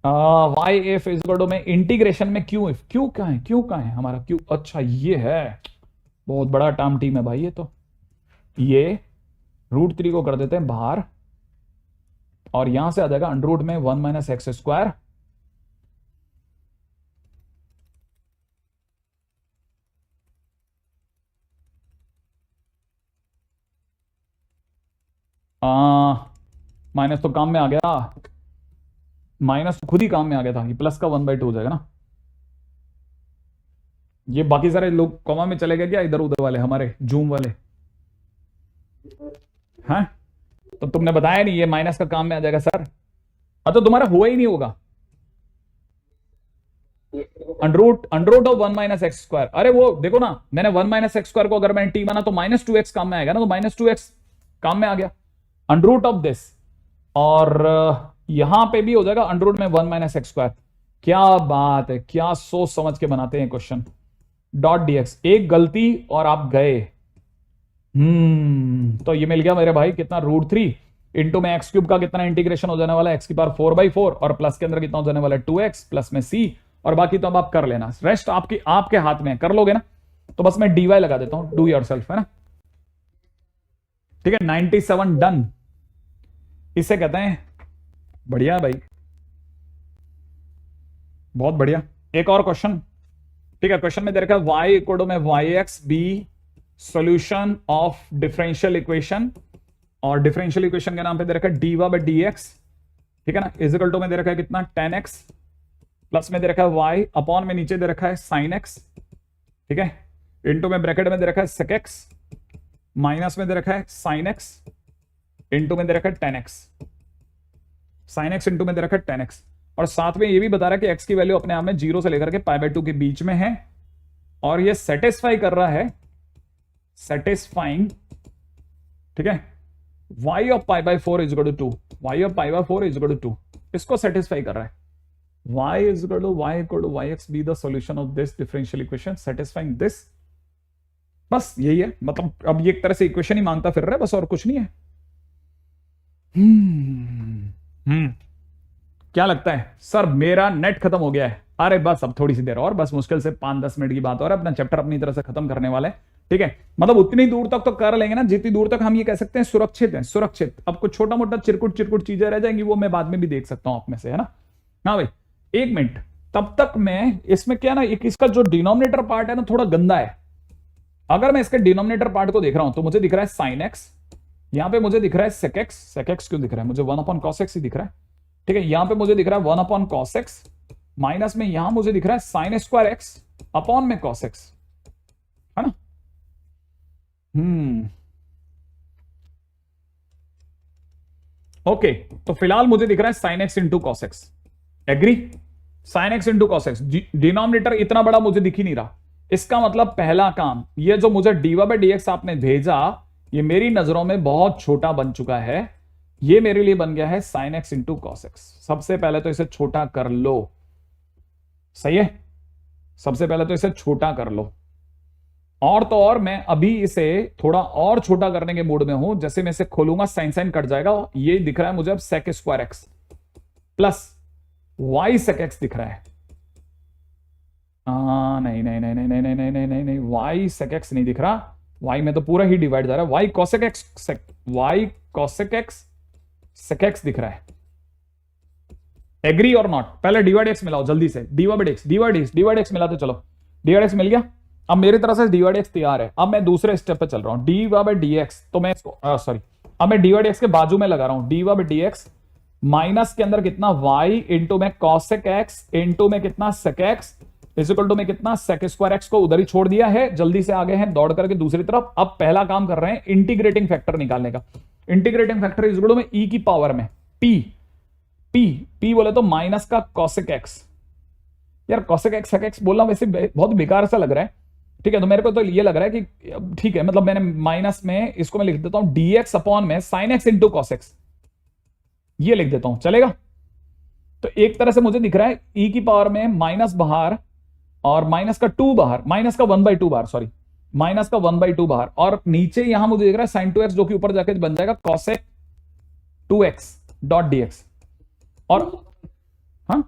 Speaker 1: Y if is equal to में इंटीग्रेशन में क्यू इफ, क्यू कहाँ है, क्यू कहाँ है हमारा क्यू, अच्छा ये है, बहुत बड़ा टर्म टीम है भाई ये तो। ये √3 को कर देते हैं बाहर, और यहां से आ जाएगा अंडर रूट में 1 - x²। माइनस तो काम में आ गया, माइनस तो खुद ही काम में आ गया था, ये प्लस का 1/2 हो जाएगा ना। ये बाकी सारे लोग कॉमा में चले गए क्या, इधर उधर वाले हमारे जूम वाले? हैं तो तुमने बताया नहीं ये माइनस का काम में आ जाएगा सर। तो तुम्हारा हुआ ही नहीं होगा, अंडर रूट ऑफ 1 - x²। अरे वो देखो ना, मैंने 1 - x² को अगर मैंने टी माना तो -2x काम में आएगा ना, तो -2x काम में आ गया अंडर रूट ऑफ दिस, और यहां पे भी हो जाएगा अंडर रूट में 1 - x²। क्या बात है, क्या सोच समझ के बनाते हैं क्वेश्चन। डॉट dx, एक गलती और आप गए। तो ये मिल गया मेरे भाई कितना, √3 इंटू में x³ का कितना इंटीग्रेशन हो जाने वाला है, x⁴/4, और प्लस के अंदर कितना हो जाने वाला है 2x, प्लस में c, और बाकी तो अब आप कर लेना, रेस्ट आपके हाथ में कर लोगे ना। तो बस मैं dy लगा देता हूं, डू योरसेल्फ, है ना। ठीक है, 97 डन, इसे कहते हैं बढ़िया भाई, बहुत बढ़िया। एक और क्वेश्चन, ठीक है। क्वेश्चन में दे रखा है y इक्वल टू में yx be solution of differential equation, और डिफरेंशियल इक्वेशन के नाम पे दे रखा है dy/dx, ठीक है ना, इज इक्वल टू में दे रखा है कितना, tan x, प्लस में दे रखा है y, अपॉन में नीचे दे रखा है sin x, ठीक है, इंटू में ब्रैकेट में दे रखा है sec x, माइनस में दे रखा है sin x, इंटू में दे रखा है tan x, sin x into में दे रखा है tan x, और साथ में ये भी बता रहा है कि x की वैल्यू अपने आप में 0 से लेकर के π/2 के बीच में है, और ये सेटिस्फाई कर रहा है, सेटिस्फाइंग, ठीक है, y of π/4 is equal to 2, y of π/4 is equal to 2, इसको सेटिस्फाई कर रहा है। y is equal to yx be the solution of this differential equation satisfying this, बस यही है। मतलब अब ये एक तरह से इक्वेशन ही मांगता फिर रहा है, बस और कुछ नहीं है। क्या लगता है सर, मेरा नेट खत्म हो गया है? अरे बस अब थोड़ी सी देर और, बस मुश्किल से 5-10 मिनट की बात और अपना चैप्टर अपनी तरह से खत्म करने वाले हैं, ठीक है। मतलब उतनी दूर तक तो कर लेंगे ना जितनी दूर तक हम ये कह सकते हैं सुरक्षित है, सुरक्षित। अब कुछ छोटा मोटा चिरकुट चीजें रह जाएंगी, वो मैं बाद में भी देख सकता हूं आप में से, है ना। हाँ भाई, एक मिनट, तब तक मैं इसमें क्या ना, एक इसका जो डिनोमिनेटर पार्ट है ना थोड़ा गंदा है। अगर मैं इसके डिनोमिनेटर पार्ट को देख रहा हूं तो मुझे दिख रहा है sin x, यहां पे मुझे दिख रहा है sec x क्यों दिख रहा है, मुझे 1/cos x ही दिख रहा है, ठीक है। यहां पे मुझे दिख रहा है 1/cos x, माइनस में यहां मुझे दिख रहा है sin² x अपॉन में cos x, है ना। ओके, तो फिलहाल मुझे दिख रहा है sin x into cos x, agree, sin x into cos x, denominator इतना बड़ा मुझे दिख ही नहीं रहा। इसका मतलब पहला काम, ये जो मुझे dy/dx आपने भेजा, ये मेरी नजरों में बहुत छोटा बन चुका है, ये मेरे लिए बन गया है sin x into cos x। सबसे पहले तो इसे छोटा कर लो, सही है, सबसे पहले तो इसे छोटा कर लो, और तो और मैं अभी इसे थोड़ा और छोटा करने के मूड में हूं। जैसे मैं इसे खोलूंगा साइन कट जाएगा, ये दिख रहा है मुझे अब sec² x plus y sec x दिख रहा है। नहीं नहीं नहीं नहीं नहीं नहीं नहीं नहीं नहीं, y sec x नहीं दिख रहा, y में तो पूरा ही डिवाइड जा रहा है, y cosec x sec x दिख रहा है। एग्री और नॉट, पहले dy/dx मिलाओ जल्दी से, dy/dx मिलाते चलो, dy/dx मिल गया। अब मेरी तरफ से dy/dx तैयार है, अब मैं दूसरे स्टेप पे चल रहा हूं, dy/dx, तो मैं इसको अब मैं dy/dx के बाजू में लगा रहा हूं, dy/dx माइनस के अंदर कितना y इंटू में cosec x इंटू में कितना sec x is equal to में कितना sec² x को उधर ही छोड़ दिया है, जल्दी से आगे हैं दौड़ करके दूसरी तरफ। अब पहला काम कर रहे हैं इंटीग्रेटिंग फैक्टर निकालने का। Integrating factor is equal to में e की पावर में p बोले तो माइनस का cosec x। यार cosec x sec x बोलना वैसे बहुत बेकार सा लग रहा है, ठीक है, तो मेरे को तो ये लग रहा है कि ठीक है, मतलब मैंने माइनस में इसको मैं लिख देता हूं dx अपॉन में sin x into cos x, ये लिख देता हूं, चलेगा। तो एक तरह से मुझे दिख रहा है e की पावर में माइनस बाहर और माइनस का 2 बाहर, माइनस का 1/2 बाहर, सॉरी माइनस का 1/2 बाहर, और नीचे यहां मुझे दिख रहा है sin 2x जो कि ऊपर जाके बन जाएगा cosec 2x डॉट dx। और हाँ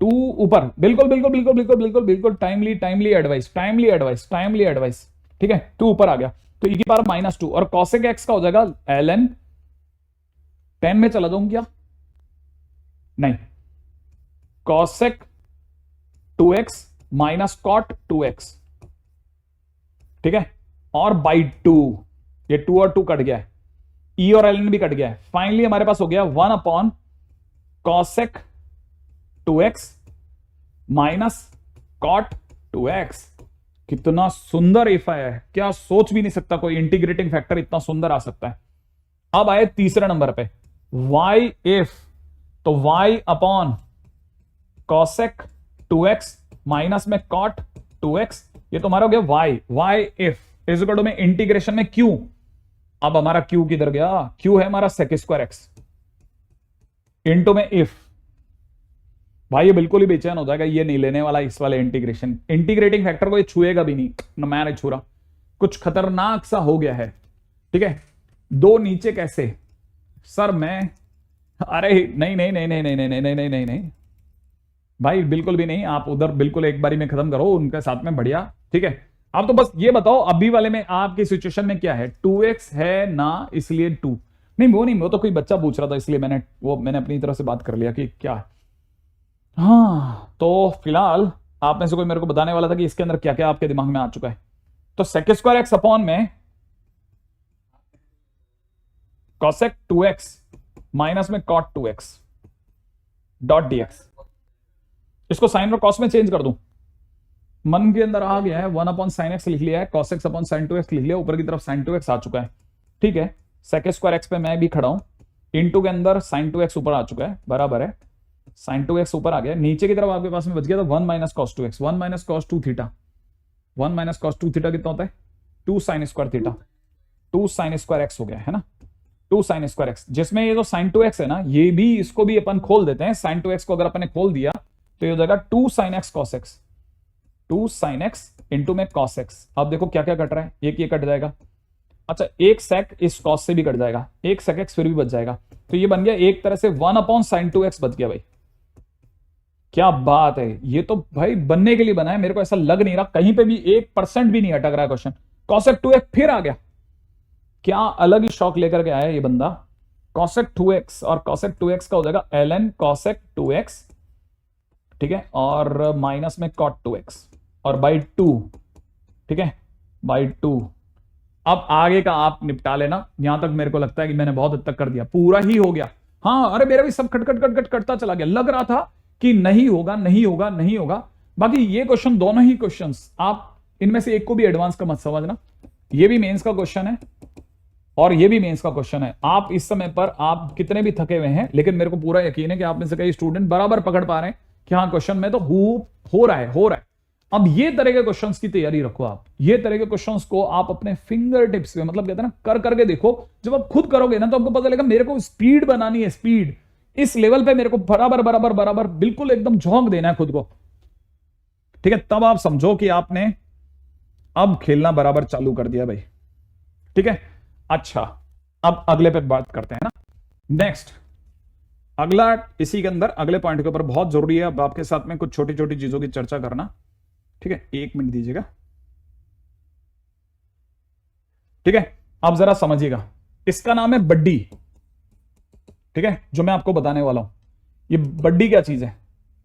Speaker 1: 2 ऊपर, बिल्कुल बिल्कुल बिल्कुल बिल्कुल बिल्कुल बिल्कुल, timely timely advice, timely advice, timely advice, ठीक है। 2 ऊपर आ गया तो e की पावर -2 और cosec x का हो जाएगा ln 10 में चला जाऊं क्या, नहीं, cosec 2x minus cot 2x, ठीक है, और बाई 2, ये 2 और 2 कट गया है, e और ln भी कट गया है, फाइनली हमारे पास हो गया 1 upon cosec 2x minus cot 2x। कितना सुंदर इफा है, क्या सोच भी नहीं सकता कोई इंटीग्रेटिंग फैक्टर इतना सुंदर आ सकता है। अब आए तीसरे नंबर पे, y इफ, तो y upon cosec 2x minus में cot 2x, ये तुम्हारा हो गया y if is equal to में इंटीग्रेशन में q। अब हमारा q किधर गया, q है हमारा sec स्क्वायर x इंटू में इफ। भाई ये बिल्कुल ही बेचैन हो जाएगा, ये नहीं लेने वाला इस वाले इंटीग्रेशन, इंटीग्रेटिंग फैक्टर को ये छुएगा भी नहीं, न मैं नहीं छू रहा, कुछ खतरनाक सा हो गया है, ठीक है। 2 नीचे कैसे सर, मैं अरे नहीं नहीं नहीं नहीं नहीं नहीं नहीं नहीं नहीं नहीं भाई बिल्कुल भी नहीं, आप उधर बिल्कुल एक बारी में खत्म करो उनके साथ में, बढ़िया, ठीक है। अब तो बस ये बताओ अभी वाले में आपकी सिचुएशन में क्या है, 2x है ना, इसलिए 2 नहीं, वो तो कोई बच्चा पूछ रहा था इसलिए मैंने अपनी तरफ से बात कर लिया कि क्या है। हाँ तो फिलहाल आप में से कोई मेरे को बताने वाला था कि इसके अंदर क्या क्या आपके दिमाग में आ चुका है। तो sec स्क्वायर x अपॉन में cosec 2x माइनस में cot 2x डॉट dx, इसको साइन और कॉस में चेंज कर दूं, मन के अंदर आ गया है, 1 अपॉन साइन एक्स लिख लिया है, cos x upon sine 2x लिख लिया, ऊपर की तरफ साइन 2x आ चुका है, ठीक है। sec स्क्वायर x पे मैं भी खड़ा हूं, इंटू के अंदर साइन 2x ऊपर आ चुका है, बराबर है, साइन 2x ऊपर आ गया, नीचे की तरफ आपके पास में बच गया था 1 minus cos 2x, 1 minus cos 2 theta, 1 minus cos 2 theta कितना होता है, 2 sine square theta, 2 sine square x हो गया है ना, 2 साइन स्क्वायर x, जिसमें ये जो साइन 2x है ना, ये भी इसको भी अपन खोल देते हैं, साइन 2x को अगर अपन ने खोल दिया तो ये हो जाएगा 2 sine x cos x, 2 sine x into में cos x। अब देखो क्या क्या कट रहा है, एक ये कट जाएगा, अच्छा एक sec इस cos से भी कट जाएगा, एक sec x फिर भी बच जाएगा, तो ये बन गया एक तरह से 1 अपॉन साइन 2x बच गया। भाई क्या बात है, ये तो भाई बनने के लिए बना है, मेरे को ऐसा लग नहीं रहा कहीं पे भी 1% भी नहीं अटक रहा है क्वेश्चन, cosec 2x फिर आ गया, क्या अलग ही शौक लेकर के आया है ये बंदा। cosec 2x और cosec 2x का हो जाएगा ln cosec 2x, ठीक है, और माइनस में cot 2x और बाई 2, ठीक है, बाई 2। अब आगे का आप निपटा लेना, यहां तक मेरे को लगता है कि मैंने बहुत हद तक कर दिया, पूरा ही हो गया। हाँ अरे मेरा भी सब खट खट खट खट कटता चला गया, लग रहा था कि नहीं होगा नहीं होगा नहीं होगा। बाकी ये क्वेश्चन, दोनों ही क्वेश्चंस, आप इनमें से एक को भी एडवांस का मत समझना, ये भी मेंस का क्वेश्चन है और ये भी मेंस का क्वेश्चन है। आप इस समय पर आप कितने भी थके हुए हैं, लेकिन मेरे को पूरा यकीन है कि आप में से कई स्टूडेंट बराबर पकड़ पा रहे हैं कि हाँ क्वेश्चन में तो हो रहा है। अब ये तरह के क्वेश्चंस की तैयारी रखो, आप ये तरह के क्वेश्चंस को आप अपने फिंगर टिप्स पे, मतलब कहते हैं ना, कर करके देखो। जब आप खुद करोगे ना तो आपको पता लगेगा मेरे को स्पीड बनानी है, स्पीड इस लेवल पे मेरे को बराबर बराबर बराबर बिल्कुल एकदम झोंक देना है खुद को, ठीक है। तब आप समझो कि आपने अब खेलना बराबर चालू कर दिया भाई, ठीक है। अच्छा अब अगले पे बात करते हैं ना, नेक्स्ट अगला, इसी के अंदर अगले पॉइंट के ऊपर बहुत जरूरी है अब आपके साथ में कुछ छोटी छोटी चीजों की चर्चा करना, ठीक है। 1 मिनट दीजिएगा, ठीक है। अब जरा समझिएगा, इसका नाम है बड्डी, ठीक है, जो मैं आपको बताने वाला हूं। ये बड्डी क्या चीज है,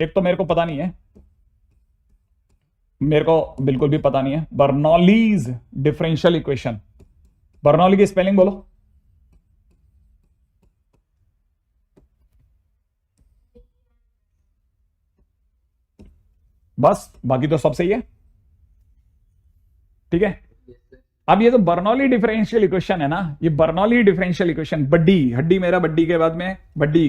Speaker 1: एक तो मेरे को पता नहीं है, मेरे को बिल्कुल भी पता नहीं है। बर्नौलीज डिफरेंशियल इक्वेशन, बर्नौली की स्पेलिंग बोलो। बस बाकी तो सब सही है, ठीक है। अब ये जो बर्नौली डिफरेंशियल इक्वेशन है ना, ये बर्नौली डिफरेंशियल इक्वेशन, बड्डी, हड्डी मेरा बड्डी के बाद में बड्डी,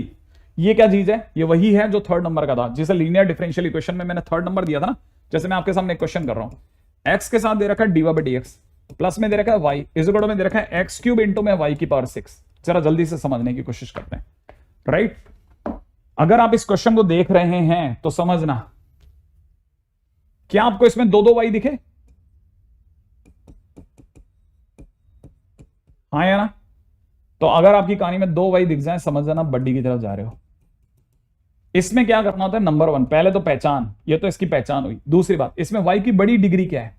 Speaker 1: ये क्या चीज है, ये वही है जो 3rd नंबर का था, जिसे लीनियर डिफरेंशियल इक्वेशन में मैंने 3rd नंबर दिया था ना। जैसे मैं आपके सामने एक क्वेश्चन कर रहा हूं, एक्स के साथ दे रखा है dy by d x, plus में दे रखा है y इज इक्वल टू में दे रखा है एक्स क्यूब इंटू में y की पावर 6। जरा जल्दी से समझने की कोशिश करते हैं, राइट। अगर आप इस क्वेश्चन को देख रहे हैं तो समझना, क्या आपको इसमें दो y दिखे? हाँ या ना? तो अगर आपकी कहानी में दो y दिख जाए समझ जाना बड्डी की तरफ जा रहे हो। इसमें क्या करना होता है, नंबर 1 पहले तो पहचान, ये तो इसकी पहचान हुई। दूसरी बात, इसमें y की बड़ी डिग्री क्या है?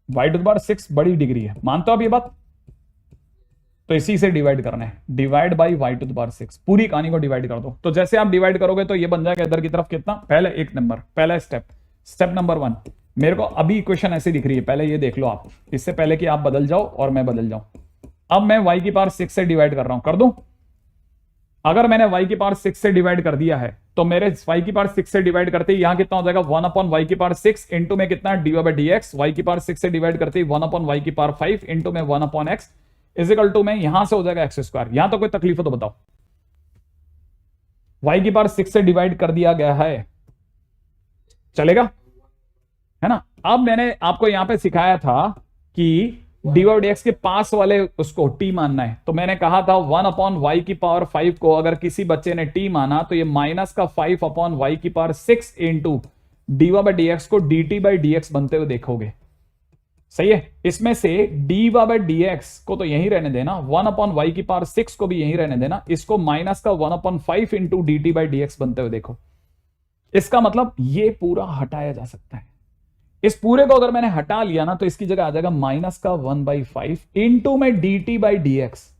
Speaker 1: y टू द पावर 6 बड़ी डिग्री है, मानते हो आप ये बात? तो इसी से डिवाइड करना है, divide by y to the power 6, पूरी कहानी को डिवाइड कर दो। तो जैसे आप डिवाइड करोगे तो ये बन जाएगा इधर की तरफ कितना, पहले एक नंबर, पहला स्टेप नंबर 1। मेरे को अभी इक्वेशन ऐसी दिख रही है, पहले ये देख लो आप, इससे पहले कि आप बदल जाओ और मैं बदल जाऊं। अब मैं y की पावर 6 से डिवाइड कर रहा हूं, कर दूं? अगर मैंने y की पावर 6 से डिवाइड कर दिया है तो मेरे y की पावर 6 से डिवाइड करते ही यहां कितना हो जाएगा, 1 अपॉन y की पावर 6 इंटू में कितना dy by d x, y की पावर 6 से डिवाइड करते ही 1 अपॉन y की पावर 5 इंटू में 1 upon x is equal to में यहां से हो जाएगा एक्स स्क्वायर। यहां तो कोई तकलीफ हो तो बताओ, y की पावर 6 से डिवाइड कर दिया गया है, चलेगा है ना। अब मैंने आपको यहां पे सिखाया था कि dy बाई डी एक्स के पास वाले उसको t मानना है, तो मैंने कहा था 1 अपॉन y की पावर 5 को अगर किसी बच्चे ने t माना तो ये माइनस का 5 अपॉन y की power 6 into dy by d x को dt बाई डी एक्स बनते हुए देखोगे, सही है। इसमें से dy बाई डी एक्स को तो यहीं रहने देना, 1 अपॉन y की पावर 6 को भी यहीं रहने देना, इसको माइनस का 1 upon 5 into dt by d x बनते हुए देखो। इसका मतलब ये पूरा हटाया जा सकता है। इस पूरे को अगर मैंने हटा लिया ना तो इसकी जगह आ जाएगा माइनस का 1/5 इंटू में dt बाई डी एक्स,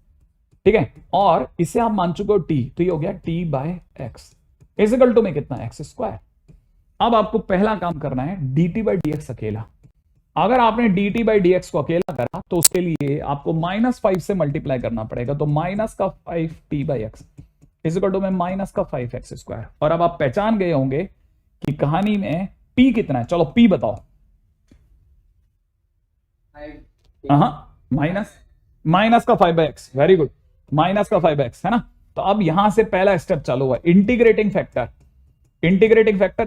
Speaker 1: ठीक है। और इसे आप मान चुके हो t, तो ये हो गया t by x is equal to में कितना, एक्स स्क्वायर। अब आपको पहला काम करना है dt बाई डी एक्स अकेला। अगर आपने dt बाई डी एक्स को अकेला करा तो उसके लिए आपको -5 से मल्टीप्लाई करना पड़ेगा, तो माइनस का 5t by x is equal to में माइनस का 5x स्क्वायर। और अब आप पहचान गए होंगे कि कहानी में p कितना है, चलो p बताओ। माइनस का 5x, वेरी गुड, माइनस का 5x है ना। तो अब यहां से पहला स्टेप चालू हुआ, इंटीग्रेटिंग फैक्टर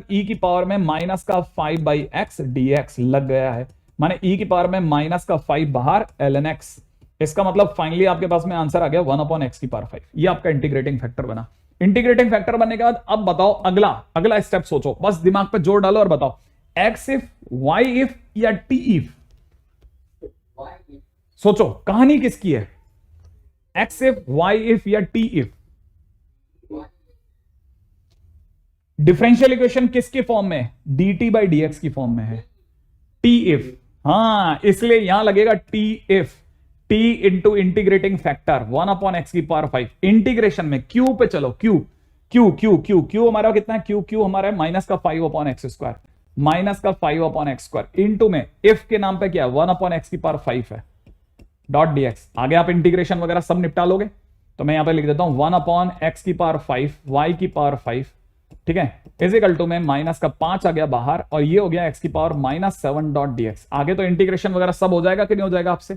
Speaker 1: e की पावर में माइनस का 5/x dx लग गया है, माने e की पावर में माइनस का 5 बाहर ln x। इसका मतलब फाइनली आपके पास में आंसर आ गया 1 अपॉन एक्स की पावर 5। ये आपका इंटीग्रेटिंग फैक्टर बना। इंटीग्रेटिंग फैक्टर बनने के बाद अब बताओ अगला स्टेप सोचो, बस दिमाग पे जोर डालो और बताओ x इफ, y इफ या t इफ। सोचो कहानी किसकी है, x इफ, y इफ या t इफ। डिफरेंशियल इक्वेशन किसके फॉर्म में है, dt बाई डी एक्स की फॉर्म में है, t इफ। हाँ, इसलिए यहां लगेगा t if, t into integrating factor 1 upon x की पावर 5। इंटीग्रेशन में q पे चलो, q हमारा कितना है, q हमारा है माइनस का 5 अपॉन एक्स स्क्वायर, माइनस का 5 अपॉन एक्स स्क्वायर इंटू में इफ के नाम पे क्या है 1 अपॉन एक्स की पावर 5 है, डॉट dx। आगे आप इंटीग्रेशन वगैरह सब निपटा लोगे, तो मैं यहां पे लिख देता हूं 1 अपॉन एक्स की पावर 5 y की पावर 5, ठीक है, इज इक्वल टू में माइनस का 5 आ गया बाहर और ये हो गया एक्स की पावर -7 डॉट dx। आगे तो इंटीग्रेशन वगैरह सब हो जाएगा कि नहीं हो जाएगा आपसे,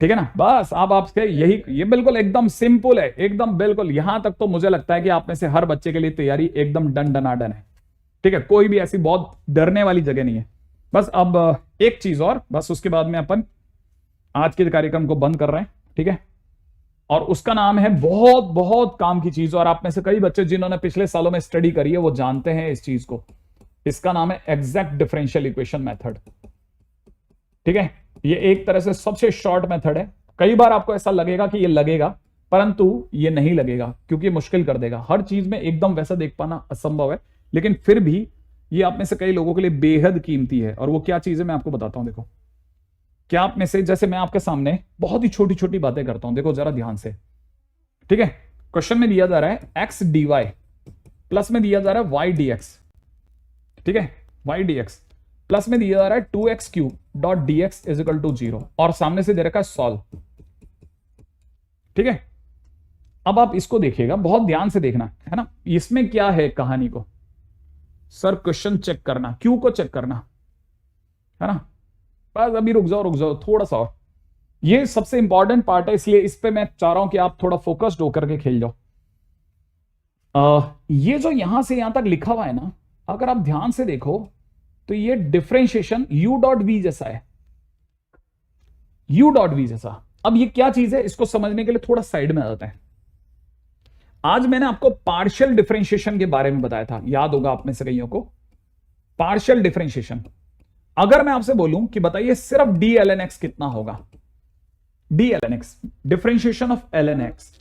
Speaker 1: ठीक है ना। बस अब आपसे यही, ये बिल्कुल एकदम सिंपल है, एकदम बिल्कुल। यहां तक तो मुझे लगता है कि आप में से हर बच्चे के लिए तैयारी एकदम डन है, ठीक है। कोई भी ऐसी बहुत डरने वाली जगह नहीं है। बस अब एक चीज और, बस उसके बाद में अपन आज के कार्यक्रम को बंद कर रहे हैं, ठीक है। और उसका नाम है बहुत बहुत काम की चीज, और आप में से कई बच्चे जिन्होंने पिछले सालों में स्टडी करी है वो जानते हैं इस चीज को। इसका नाम है एग्जैक्ट डिफरेंशियल इक्वेशन मेथड, ठीक है। ये एक तरह से सबसे शॉर्ट मेथड है। कई बार आपको ऐसा लगेगा कि ये लगेगा, परंतु ये नहीं लगेगा क्योंकि मुश्किल कर देगा। हर चीज में एकदम वैसा देख पाना असंभव है, लेकिन फिर भी ये आप में से कई लोगों के लिए बेहद कीमती है। और वो क्या चीज है मैं आपको बताता हूं। देखो, क्या आप में से, जैसे मैं आपके सामने बहुत ही छोटी छोटी बातें करता हूं, देखो जरा ध्यान से, ठीक है। क्वेश्चन में दिया जा रहा है एक्स डी वाई, प्लस में दिया जा रहा है वाई डी एक्स, ठीक है, वाई डी एक्स, प्लस में दिया जा रहा है 2x cube dot d x is equal to 0, और सामने से दे रखा है सॉल्व, ठीक है। अब आप इसको देखिएगा, बहुत ध्यान से देखना है ना। इसमें क्या है कहानी को, सर क्वेश्चन चेक करना, क्यू को चेक करना है ना। बस अभी रुक जाओ थोड़ा सा और, ये सबसे इंपॉर्टेंट पार्ट है, इसलिए इस पे मैं चाह रहा हूं कि आप थोड़ा फोकस्ड होकर के खेल जाओ। ये जो यहां से यहां तक लिखा हुआ है ना, अगर आप ध्यान से देखो तो ये डिफरेंशिएशन u डॉट वी जैसा है, u डॉट वी जैसा। अब ये क्या चीज है, इसको समझने के लिए थोड़ा साइड में आ जाते हैं। आज मैंने आपको पार्शियल डिफरेंशिएशन के बारे में बताया था, याद होगा आप में से कईयों को। पार्शियल डिफरेंशिएशन, अगर मैं आपसे बोलूं कि बताइए सिर्फ डी एल एन एक्स कितना होगा, d l n x, differentiation of l n x,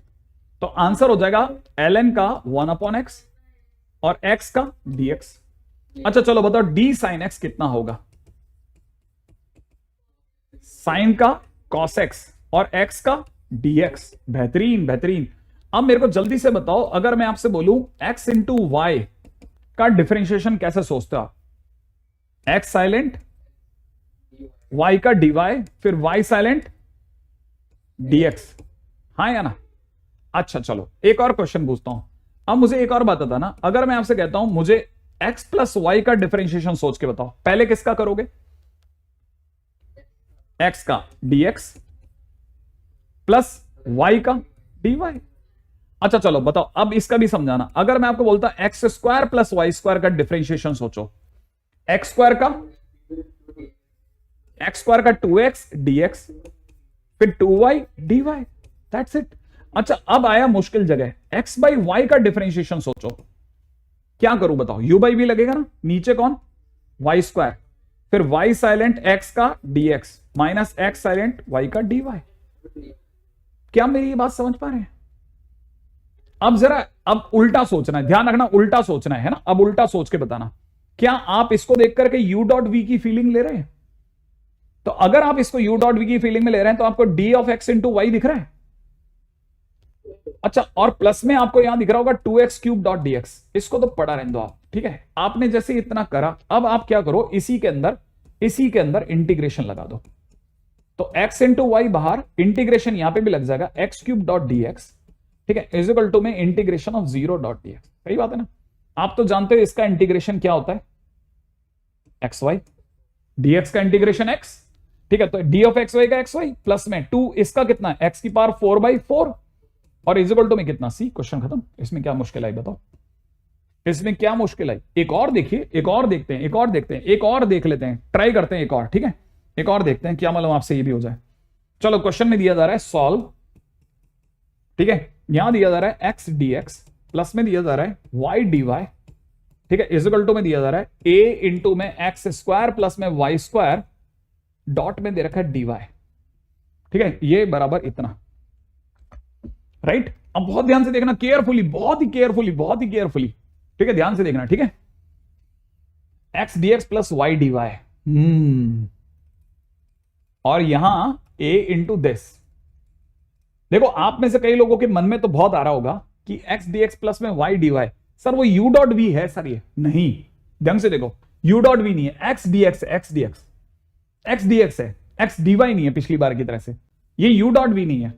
Speaker 1: तो आंसर हो जाएगा एल एन का 1/x और x का dx। अच्छा चलो बताओ डी साइन एक्स कितना होगा, साइन का cos x और x का dx। बेहतरीन बेहतरीन। अब मेरे को जल्दी से बताओ, अगर मैं आपसे बोलूं x इंटू वाई का डिफरेंशिएशन कैसे सोचते हो आप, x साइलेंट, y का dy, फिर y साइलेंट dx, हाँ या ना? अच्छा चलो एक और क्वेश्चन पूछता हूं। अब मुझे एक और बात बता ना, अगर मैं आपसे कहता हूं मुझे x प्लस वाई का डिफरेंशिएशन सोच के बताओ, पहले किसका करोगे, x का dx प्लस y का dy। अच्छा चलो बताओ अब इसका भी समझाना। अगर मैं आपको बोलता x square plus y square का डिफरेंशिएशन सोचो, एक्स स्क्वायर का 2x dx, फिर 2y dy, दैट्स इट। अच्छा अब आया मुश्किल जगह, x बाई वाई का डिफरेंशिएशन सोचो, क्या करूं बताओ, u बाई v लगेगा ना, नीचे कौन, वाई स्क्वायर, फिर y साइलेंट x का dx minus x silent y का dy। क्या मेरी ये बात समझ पा रहे हैं? अब जरा अब उल्टा सोचना है, ध्यान रखना, उल्टा सोचना है ना। अब उल्टा सोच के बताना, क्या आप इसको देख करके u डॉट वी की फीलिंग ले रहे हैं? तो अगर आप इसको u डॉट वी की फीलिंग में ले रहे हैं तो आपको d of x into y दिख रहा है। अच्छा और प्लस में आपको यहां दिख रहा होगा 2x क्यूब डॉट dx, इसको तो पढ़ा रहने दो आप, ठीक है। आपने जैसे इतना करा, अब आप क्या करो, इसी के अंदर इंटीग्रेशन लगा दो, तो x इंटू वाई बाहर, इंटीग्रेशन यहां पे भी लग जाएगा x क्यूब डॉट dx, ठीक है, इज इक्वल टू में इंटीग्रेशन ऑफ 0 डॉट dx। सही बात है ना? आप तो जानते हो इसका इंटीग्रेशन क्या होता है, xy, dx का इंटीग्रेशन x, ठीक है। तो d ऑफ xy का xy प्लस में 2, इसका कितना है, x की पावर 4/4 और इज इक्वल टू में कितना c। क्वेश्चन खत्म। इसमें क्या मुश्किल आई बताओ, इसमें क्या मुश्किल आई? एक और देखिए, एक और देखते हैं, एक और देखते हैं, एक और देख लेते हैं, ट्राई करते हैं एक और, ठीक है, एक और देखते हैं, क्या मालूम आपसे ये भी हो जाए। चलो क्वेश्चन में दिया जा रहा है सॉल्व, ठीक है, यहां दिया जा रहा है x dx, प्लस में दिया जा रहा है y dy, ठीक है, इज इक्वल टू में दिया जा रहा है a इंटू में एक्स स्क्वायर प्लस में वाई स्क्वायर, डॉट में दे रखा है dy, ठीक है, ये बराबर इतना, राइट। अब बहुत ध्यान से देखना, केयरफुली, बहुत ही केयरफुली, बहुत ही केयरफुली, ठीक है, ध्यान से देखना, ठीक है। x dx plus y dy, और यहां a इंटू दिस। देखो आप में से कई लोगों के मन में तो बहुत आ रहा होगा कि x dx प्लस में y dy, सर वो u डॉट v है सर, ये नहीं, ढंग से देखो, u डॉट v नहीं है, x dx है, x dx है, x dy नहीं है पिछली बार की तरह से, ये u डॉट v नहीं है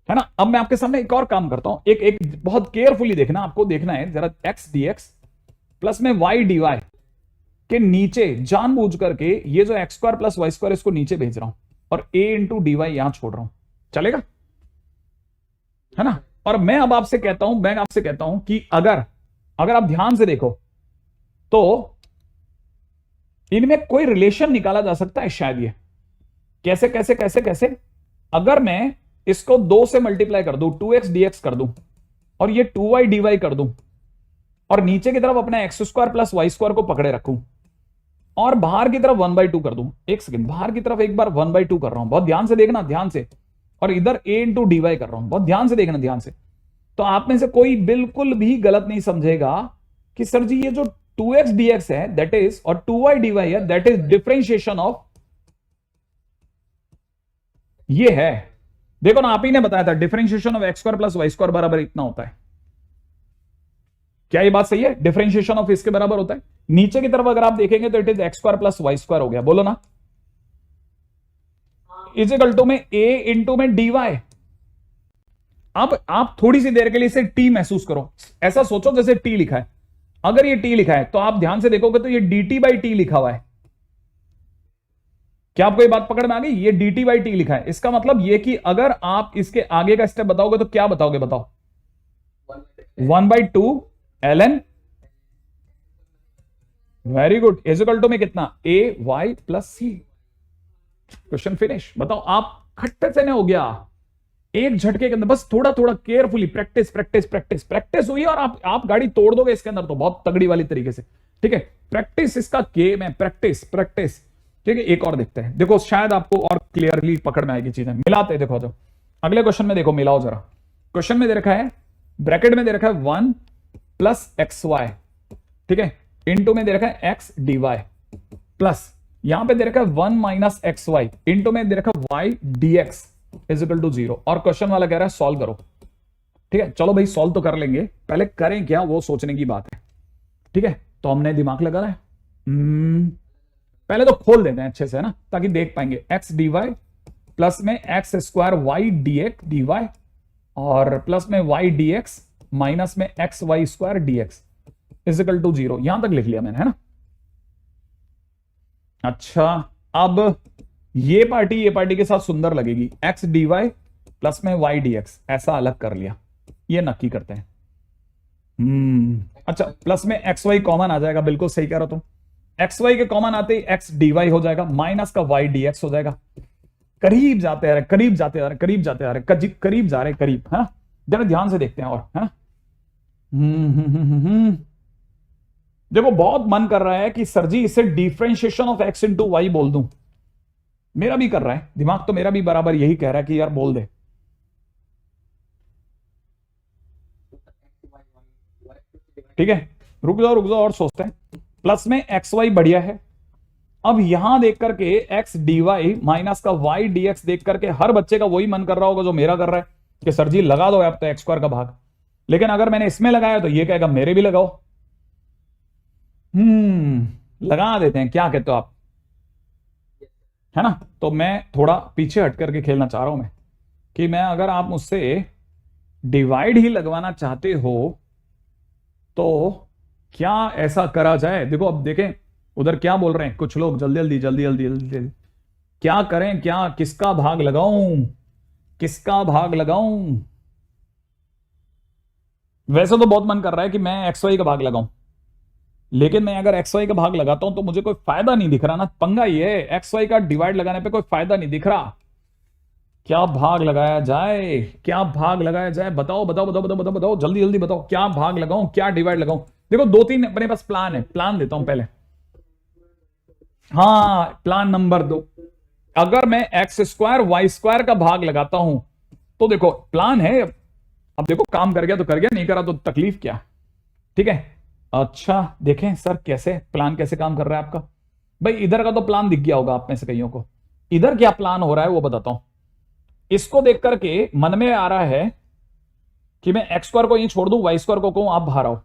Speaker 1: ना। अब मैं आपके सामने एक और काम करता हूं, एक बहुत केयरफुली देखना, आपको देखना है जरा, x dx प्लस में y dy के नीचे जानबूझ करके ये जो x square plus y square इसको नीचे भेज रहा हूं और a इंटू डी वाई यहां छोड़ रहा हूं, चलेगा, है ना। और मैं अब आपसे कहता हूं कि अगर आप ध्यान से देखो तो इनमें कोई रिलेशन निकाला जा सकता है शायद। ये कैसे कैसे कैसे कैसे, अगर मैं इसको 2 से मल्टीप्लाई कर दूं, 2x dx कर दूं और ये 2y dy कर दूं और नीचे की तरफ अपना x square plus y square को पकड़े रखूं और बाहर की तरफ 1/2 कर दूं, एक सेकंड, बाहर की तरफ एक बार 1/2 कर रहा हूं, बहुत ध्यान से देखना, ध्यान से, और इधर a इंटू डी वाई कर रहा हूं, बहुत ध्यान से देखना, ध्यान से। तो आप में से कोई बिल्कुल भी गलत नहीं समझेगा कि सर जी ये जो 2x dx है दैट इज, और 2y dy है दैट इज डिफरेंशिएशन ऑफ, ये है, देखो ना, आप ही ने बताया था differentiation of x square plus y square बराबर इतना होता है। क्या ये बात सही है? डिफरेंशिएशन ऑफ इसके बराबर होता है। नीचे की तरफ अगर आप देखेंगे तो it is x square plus y square हो गया, बोलो ना, इज इक्वल टू में a इंटू में dy। अब आप थोड़ी सी देर के लिए इसे t महसूस करो, ऐसा सोचो जैसे t लिखा है, अगर ये t लिखा है तो आप ध्यान से देखोगे तो ये dt बाई टी लिखा हुआ है। क्या आपको ये बात पकड़ में आ गई? ये dt बाई टी लिखा है, इसका मतलब ये कि अगर आप इसके आगे का स्टेप बताओगे तो क्या बताओगे, बताओ, 1/2 ln very good. Is equal to में कितना, A Y plus C. Question finish. बताओ आप खट्टे से नहीं हो गया एक झटके के अंदर, बस थोड़ा थोड़ा carefully practice practice practice practice हुई और आप गाड़ी तोड़ दोगे इसके अंदर तो बहुत तगड़ी वाली तरीके से। ठीक है, प्रैक्टिस इसका गेम है, प्रैक्टिस प्रैक्टिस। ठीक है, एक और देखते हैं, देखो शायद आपको और क्लियरली पकड़ में आएगी चीजें। मिलाते हैं, देखो जो अगले क्वेश्चन में देखो, मिलाओ जरा। क्वेश्चन में दे रखा है, ब्रैकेट में दे रखा है 1 प्लस एक्स वाई, ठीक है, इंटू में दे रखा है एक्स डी वाई, प्लस यहां पे दे रखा है 1 माइनस एक्स वाई, इंटू में दे रखा है y d x is equal to 0। और क्वेश्चन वाला कह रहा है सॉल्व करो। ठीक है, चलो भाई सॉल्व तो कर लेंगे, पहले करें क्या वो सोचने की बात है। ठीक है, तो हमने दिमाग लगा रहा है, पहले तो खोल देते हैं अच्छे से, है ना, ताकि देख पाएंगे। एक्स डी वाई प्लस में x square y d x d y, और प्लस में वाई डी एक्स माइनस में x y square d x is equal to 0। यहां तक लिख लिया मैंने, है ना। अच्छा, अब ये पार्टी के साथ सुंदर लगेगी, एक्स डी वाई प्लस में वाई डी एक्स, ऐसा अलग कर लिया, ये नक्की करते हैं। अच्छा, प्लस में एक्स वाई कॉमन आ जाएगा, बिल्कुल सही कह रहा तुम। एक्स वाई के कॉमन आते ही एक्स डी वाई हो जाएगा, माइनस का वाई डी एक्स हो जाएगा। करीब जाते हैं, करीब जाते आ रहे, करीब जाते आ रहे, करीब जा रहे, करीब, है ना। जरा ध्यान से देखते हैं और, है ना। देखो बहुत मन कर रहा है कि सर जी इसे differentiation of x into y बोल दूं, मेरा भी कर रहा है दिमाग, तो मेरा भी बराबर यही कह रहा है कि यार बोल दे। ठीक है, रुक जाओ और सोचते हैं। प्लस में एक्स वाई बढ़िया है, अब यहां देख करके एक्स डी वाई माइनस का वाई डी एक्स देख करके हर बच्चे का वही मन कर रहा होगा जो मेरा कर रहा है कि सर जी लगा दो आप तो एक्स स्क्वायर का भाग। लेकिन अगर मैंने इसमें लगाया तो ये कहेगा मेरे भी लगाओ। लगा देते हैं, क्या कहते हो आप, है ना। तो मैं थोड़ा पीछे हट करके खेलना चाह रहा हूं मैं, कि मैं अगर आप मुझसे डिवाइड ही लगवाना चाहते हो तो क्या ऐसा करा जाए। देखो अब देखें उधर क्या बोल रहे हैं कुछ लोग, जल्दी जल्दी जल्दी जल्दी जल्दी जल्दी, क्या करें, क्या किसका भाग लगाऊं, किसका भाग लगाऊं। वैसे तो बहुत मन कर रहा है कि मैं एक्स वाई का भाग लगाऊं, लेकिन मैं अगर एक्स वाई का भाग लगाता हूं तो मुझे कोई फायदा नहीं दिख रहा ना, पंगा ये है, एक्स वाई का डिवाइड लगाने पे कोई फायदा नहीं दिख रहा। क्या भाग लगाया जाए, क्या भाग लगाया जाए, बताओ बताओ बताओ बताओ बताओ बताओ, जल्दी जल्दी बताओ, क्या भाग लगाऊं, क्या डिवाइड लगाऊं। देखो 2-3 अपने पास प्लान है, प्लान देता हूं पहले। हाँ, प्लान नंबर 2, अगर मैं एक्स स्क्वायर वाई स्क्वायर का भाग लगाता हूं तो देखो प्लान है, अब देखो काम कर गया तो कर गया, नहीं करा तो तकलीफ क्या। ठीक है, अच्छा देखें सर कैसे प्लान कैसे काम कर रहा है आपका। भाई इधर का तो प्लान दिख गया होगा आप में से कईयों को, इधर क्या प्लान हो रहा है वो बताता हूं। इसको देख करके मन में आ रहा है कि मैं एक्स स्क्वायर को यहीं छोड़ दूं, वाई स्क्वायर को कहूं आप बाहर आओ,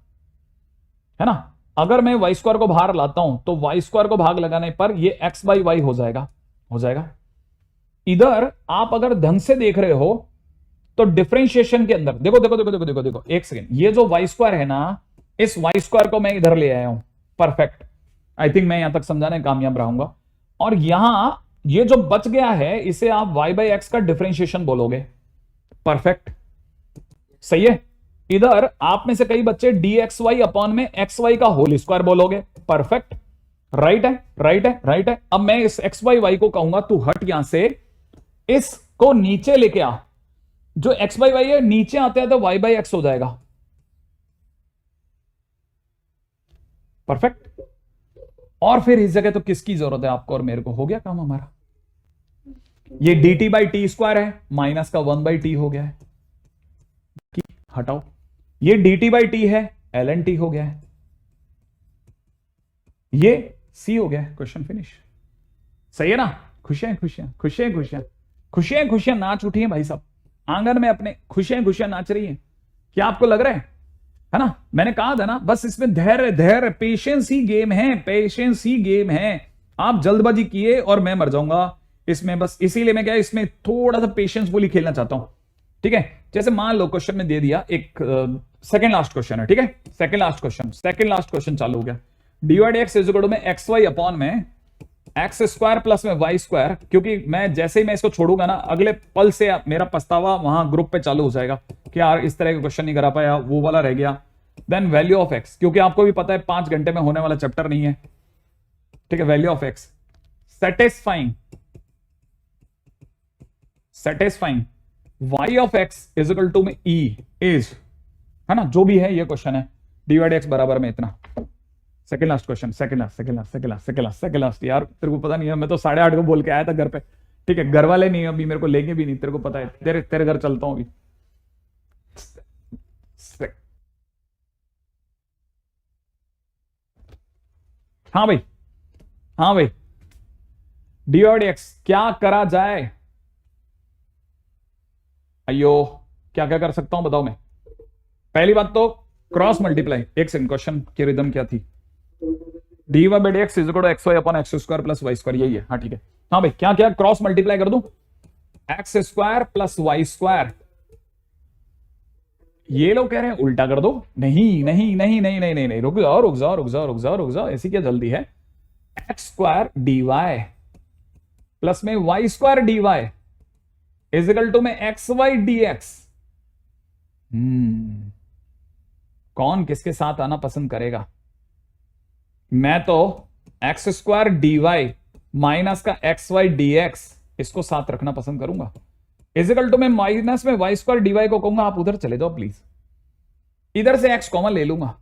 Speaker 1: है ना। अगर मैं वाई स्क्वायर को बाहर लाता हूं तो वाई स्क्वायर को भाग लगाने पर ये एक्स बाई वाई हो जाएगा, हो जाएगा। इधर आप अगर ढंग से देख रहे हो तो डिफरेंशिएशन के अंदर देखो देखो देखो देखो देखो देखो, एक सेकेंड, ये जो वाई स्क्वायर है ना, इस वाई स्क्वायर को मैं इधर ले आया हूं, परफेक्ट। आई थिंक मैं यहां तक समझाने में कामयाब रहूंगा। और यहां ये जो बच गया है इसे आप y बाई एक्स का डिफरेंशिएशन बोलोगे, परफेक्ट, सही है। इधर आप में से कई बच्चे डी एक्स वाई अपॉन में एक्स वाई का होल स्क्वायर बोलोगे, परफेक्ट, राइट है राइट है राइट है। अब मैं इस एक्स वाई वाई को कहूंगा तू हट यहां से, इसको नीचे लेके आ, जो एक्स बाई वाई है नीचे आते हैं तो वाई बाई एक्स हो जाएगा, परफेक्ट। और फिर इस जगह तो किसकी जरूरत है, आपको और मेरे को, हो गया काम हमारा। ये D T by T square है, माइनस का 1 बाई टी हो गया है, हटाओ। ये डी टी बाई टी है, एल एन टी हो गया है, ये सी हो गया है, क्वेश्चन फिनिश। सही है ना, खुशियां खुशियां खुशियां खुशियां खुशियां खुशियां नाच उठी हैं भाई साहब, आंगन में अपने खुशियां खुशियां नाच रही हैं। क्या आपको लग रहा है ना, मैंने कहा था ना, बस इसमें धैर्य धैर्य पेशेंस ही गेम है, पेशेंस ही गेम है। आप जल्दबाजी किए और मैं मर जाऊंगा इसमें, बस इसीलिए मैं क्या इसमें थोड़ा सा पेशेंसफुली खेलना चाहता हूं। ठीक है, जैसे मान लो क्वेश्चन में दे दिया, एक सेकंड लास्ट क्वेश्चन है, ठीक है, सेकंड लास्ट क्वेश्चन चालू हो गया। Divide x is equal to में एक्स वाई अपॉन में एक्स स्क्वायर प्लस में वाई स्क्वायर, क्योंकि मैं जैसे ही मैं इसको छोड़ूंगा ना अगले पल से मेरा पछतावा वहां ग्रुप पे चालू हो जाएगा कि यार इस तरह का क्वेश्चन नहीं करा पाया, वो वाला रह गया। देन वैल्यू ऑफ एक्स, क्योंकि आपको भी पता है 5 घंटे में होने वाला चैप्टर नहीं है, ठीक है। Value of x satisfying satisfying y of x is equal to में e इज, है ना, जो भी है ये क्वेश्चन है, डिवाइड x बराबर में इतना। Second last question, second last यार, तेरे को पता नहीं है, मैं तो 8:30 को बोल के आया था घर पे, ठीक है। घर वाले नहीं, अभी मेरे को लेंगे भी नहीं, तेरे को पता है, तेरे तेरे घर चलता हूं अभी। हाँ भाई, हाँ भाई, डिवाइड x क्या करा जाए? अयो, क्या क्या कर सकता हूं बताओ मैं? पहली बात तो क्रॉस मल्टीप्लाई, एक सेकंड, क्वेश्चन की रिदम क्या थी? D y by d x is equal to x y upon x square plus y square, यही है, हाँ ठीक है। हाँ भाई, क्या क्या क्रॉस मल्टीप्लाई कर दूं? X square plus y square, ये लोग कह रहे हैं उल्टा कर दो। नहीं नहीं नहीं नहीं नहीं नहीं नहीं, रुक जाओ रुक जाओ रुक जाओ रुक जाओ रुक जाओ, ऐसी क्या जल्दी है? X square d y plus में y square d y is equal to में एक्स वाई डी एक्स। कौन किसके साथ आना पसंद करेगा? मैं तो x square d y minus का एक्स वाई डी एक्स, इसको साथ रखना पसंद करूंगा। इजिकल टू में माइनस में वाई स्क्वायर डी वाई को कहूंगा आप उधर चले जाओ प्लीज, इधर से एक्स कॉमन ले लूंगा,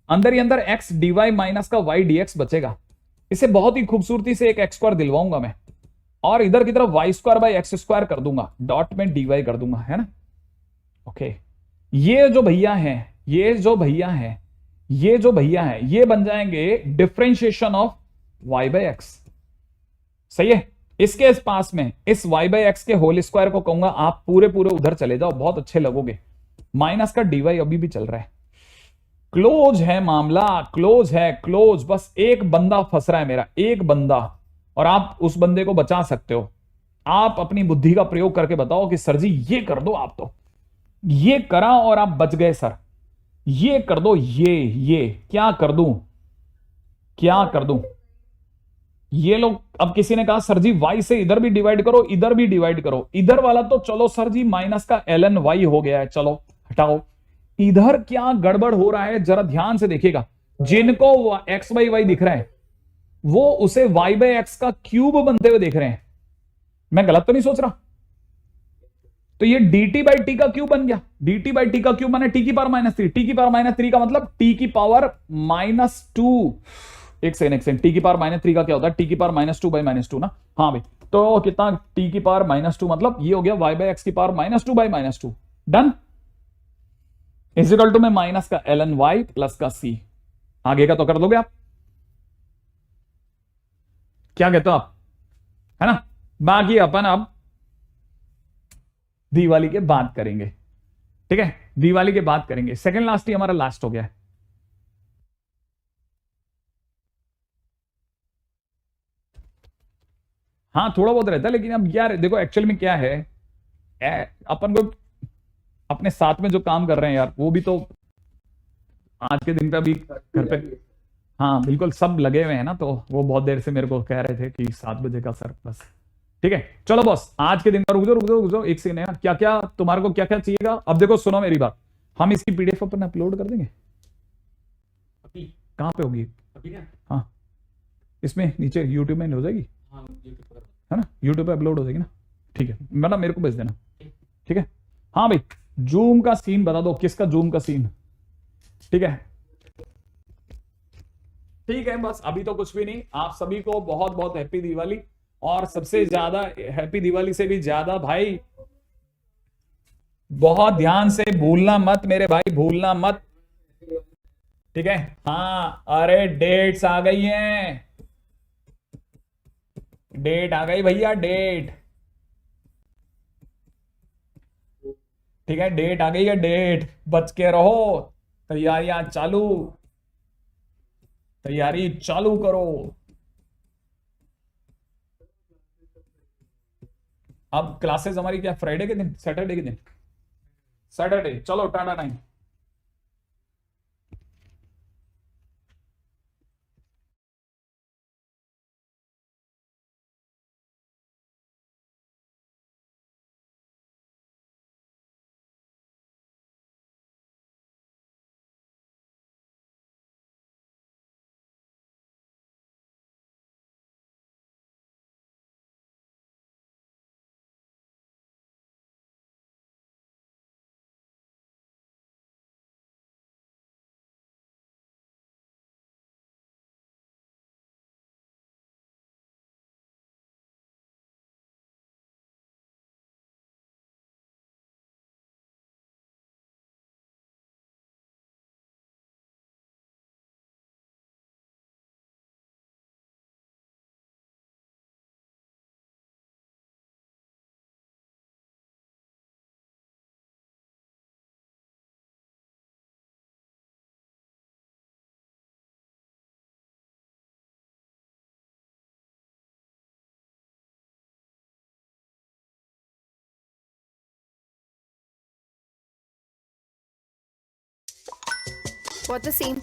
Speaker 1: अंदर ही अंदर एक्स डी वाई माइनस का वाई डी एक्स बचेगा। इसे बहुत ही खूबसूरती से एक एक्स स्क्वायर दिलवाऊंगा मैं, और इधर की तरफ y square by x square कर दूंगा, डॉट में डी वाई कर दूंगा, है ना। ओके, ये जो भैया हैं, ये जो भैया हैं, ये जो भैया हैं, ये बन जाएंगे differentiation of y by x. सही है। इसके इस पास में इस वाई बाई एक्स के होल स्क्वायर को कहूंगा आप पूरे पूरे उधर चले जाओ, बहुत अच्छे लगोगे। माइनस का डीवाई अभी भी चल रहा है, क्लोज है मामला, क्लोज है, क्लोज। बस एक बंदा फंस रहा है मेरा, एक बंदा, और आप उस बंदे को बचा सकते हो। आप अपनी बुद्धि का प्रयोग करके बताओ कि सर जी ये कर दो, आप तो ये करा और आप बच गए सर, ये कर दो, ये क्या कर दूं, क्या कर दूं? ये लोग, अब किसी ने कहा सर जी वाई से इधर भी डिवाइड करो, इधर भी डिवाइड करो, इधर वाला तो चलो सर जी माइनस का एल एन वाई हो गया है, चलो हटाओ। इधर क्या गड़बड़ हो रहा है जरा ध्यान से देखिएगा। जिनको एक्स बाई वाई दिख रहा है वो उसे वाई बाई एक्स का क्यूब बनते हुए देख रहे हैं। मैं गलत तो नहीं सोच रहा? तो ये डी टी बाई टी का क्यूब बन गया, डी टी बाई टी का क्यूब माने टी की पावर -3, टी की पावर -3 का मतलब टी की पावर -2। एक सेकंड एक सेकंड, टी की पावर -3 का क्या होता है? टी की पावर -2 बाई -2 ना। हाँ भाई, तो कितना टी की पावर -2, मतलब ये हो गया वाई बाई एक्स की power -2 by -2। Done. Is equal to में माइनस का एल एन वाई प्लस का सी, आगे का तो कर दोगे आप, क्या कहते हो आप, है ना। बाकी अपन अब दिवाली के बाद करेंगे, ठीक है, दिवाली के बाद करेंगे। सेकंड लास्ट ही हमारा लास्ट हो गया है। हाँ थोड़ा बहुत रहता है, लेकिन अब यार देखो एक्चुअल में क्या है, अपन को अपने साथ में जो काम कर रहे हैं यार, वो भी तो आज के दिन पे अभी घर पे, हाँ बिल्कुल सब लगे हुए हैं ना, तो वो बहुत देर से मेरे को कह रहे थे कि 7 बजे का सर, बस ठीक है। चलो बॉस, आज के दिन का रुक जाओ रुक जाओ रुक जाओ, एक सेकंड यार, क्या क्या तुम्हारे को क्या क्या चाहिएगा? अब देखो सुनो मेरी बात, हम इसकी पीडीएफ अपन अपलोड कर देंगे। अभी कहाँ पे होगी अभी? क्या हाँ, इसमें नीचे यूट्यूब में हो जाएगी, हाँ यूट्यूब पर, है ना, यूट्यूब पे अपलोड हो जाएगी ना, ठीक है, मतलब मेरे को भेज देना, ठीक है। हाँ भाई, जूम का सीन बता दो, किसका जूम का सीन? ठीक है, ठीक है, बस अभी तो कुछ भी नहीं। आप सभी को बहुत बहुत हैप्पी दिवाली, और सबसे ज्यादा हैप्पी दिवाली से भी ज्यादा भाई, बहुत ध्यान से भूलना मत मेरे भाई, भूलना मत, ठीक है। हाँ अरे डेट्स आ गई हैं, डेट आ गई भैया, डेट, ठीक है, डेट आ गई है, डेट, बच के रहो, तैयारियां चालू, तैयारी चालू करो। अब क्लासेस हमारी क्या फ्राइडे के दिन, सैटरडे के दिन? सैटरडे, चलो Tata time.
Speaker 2: What the scene?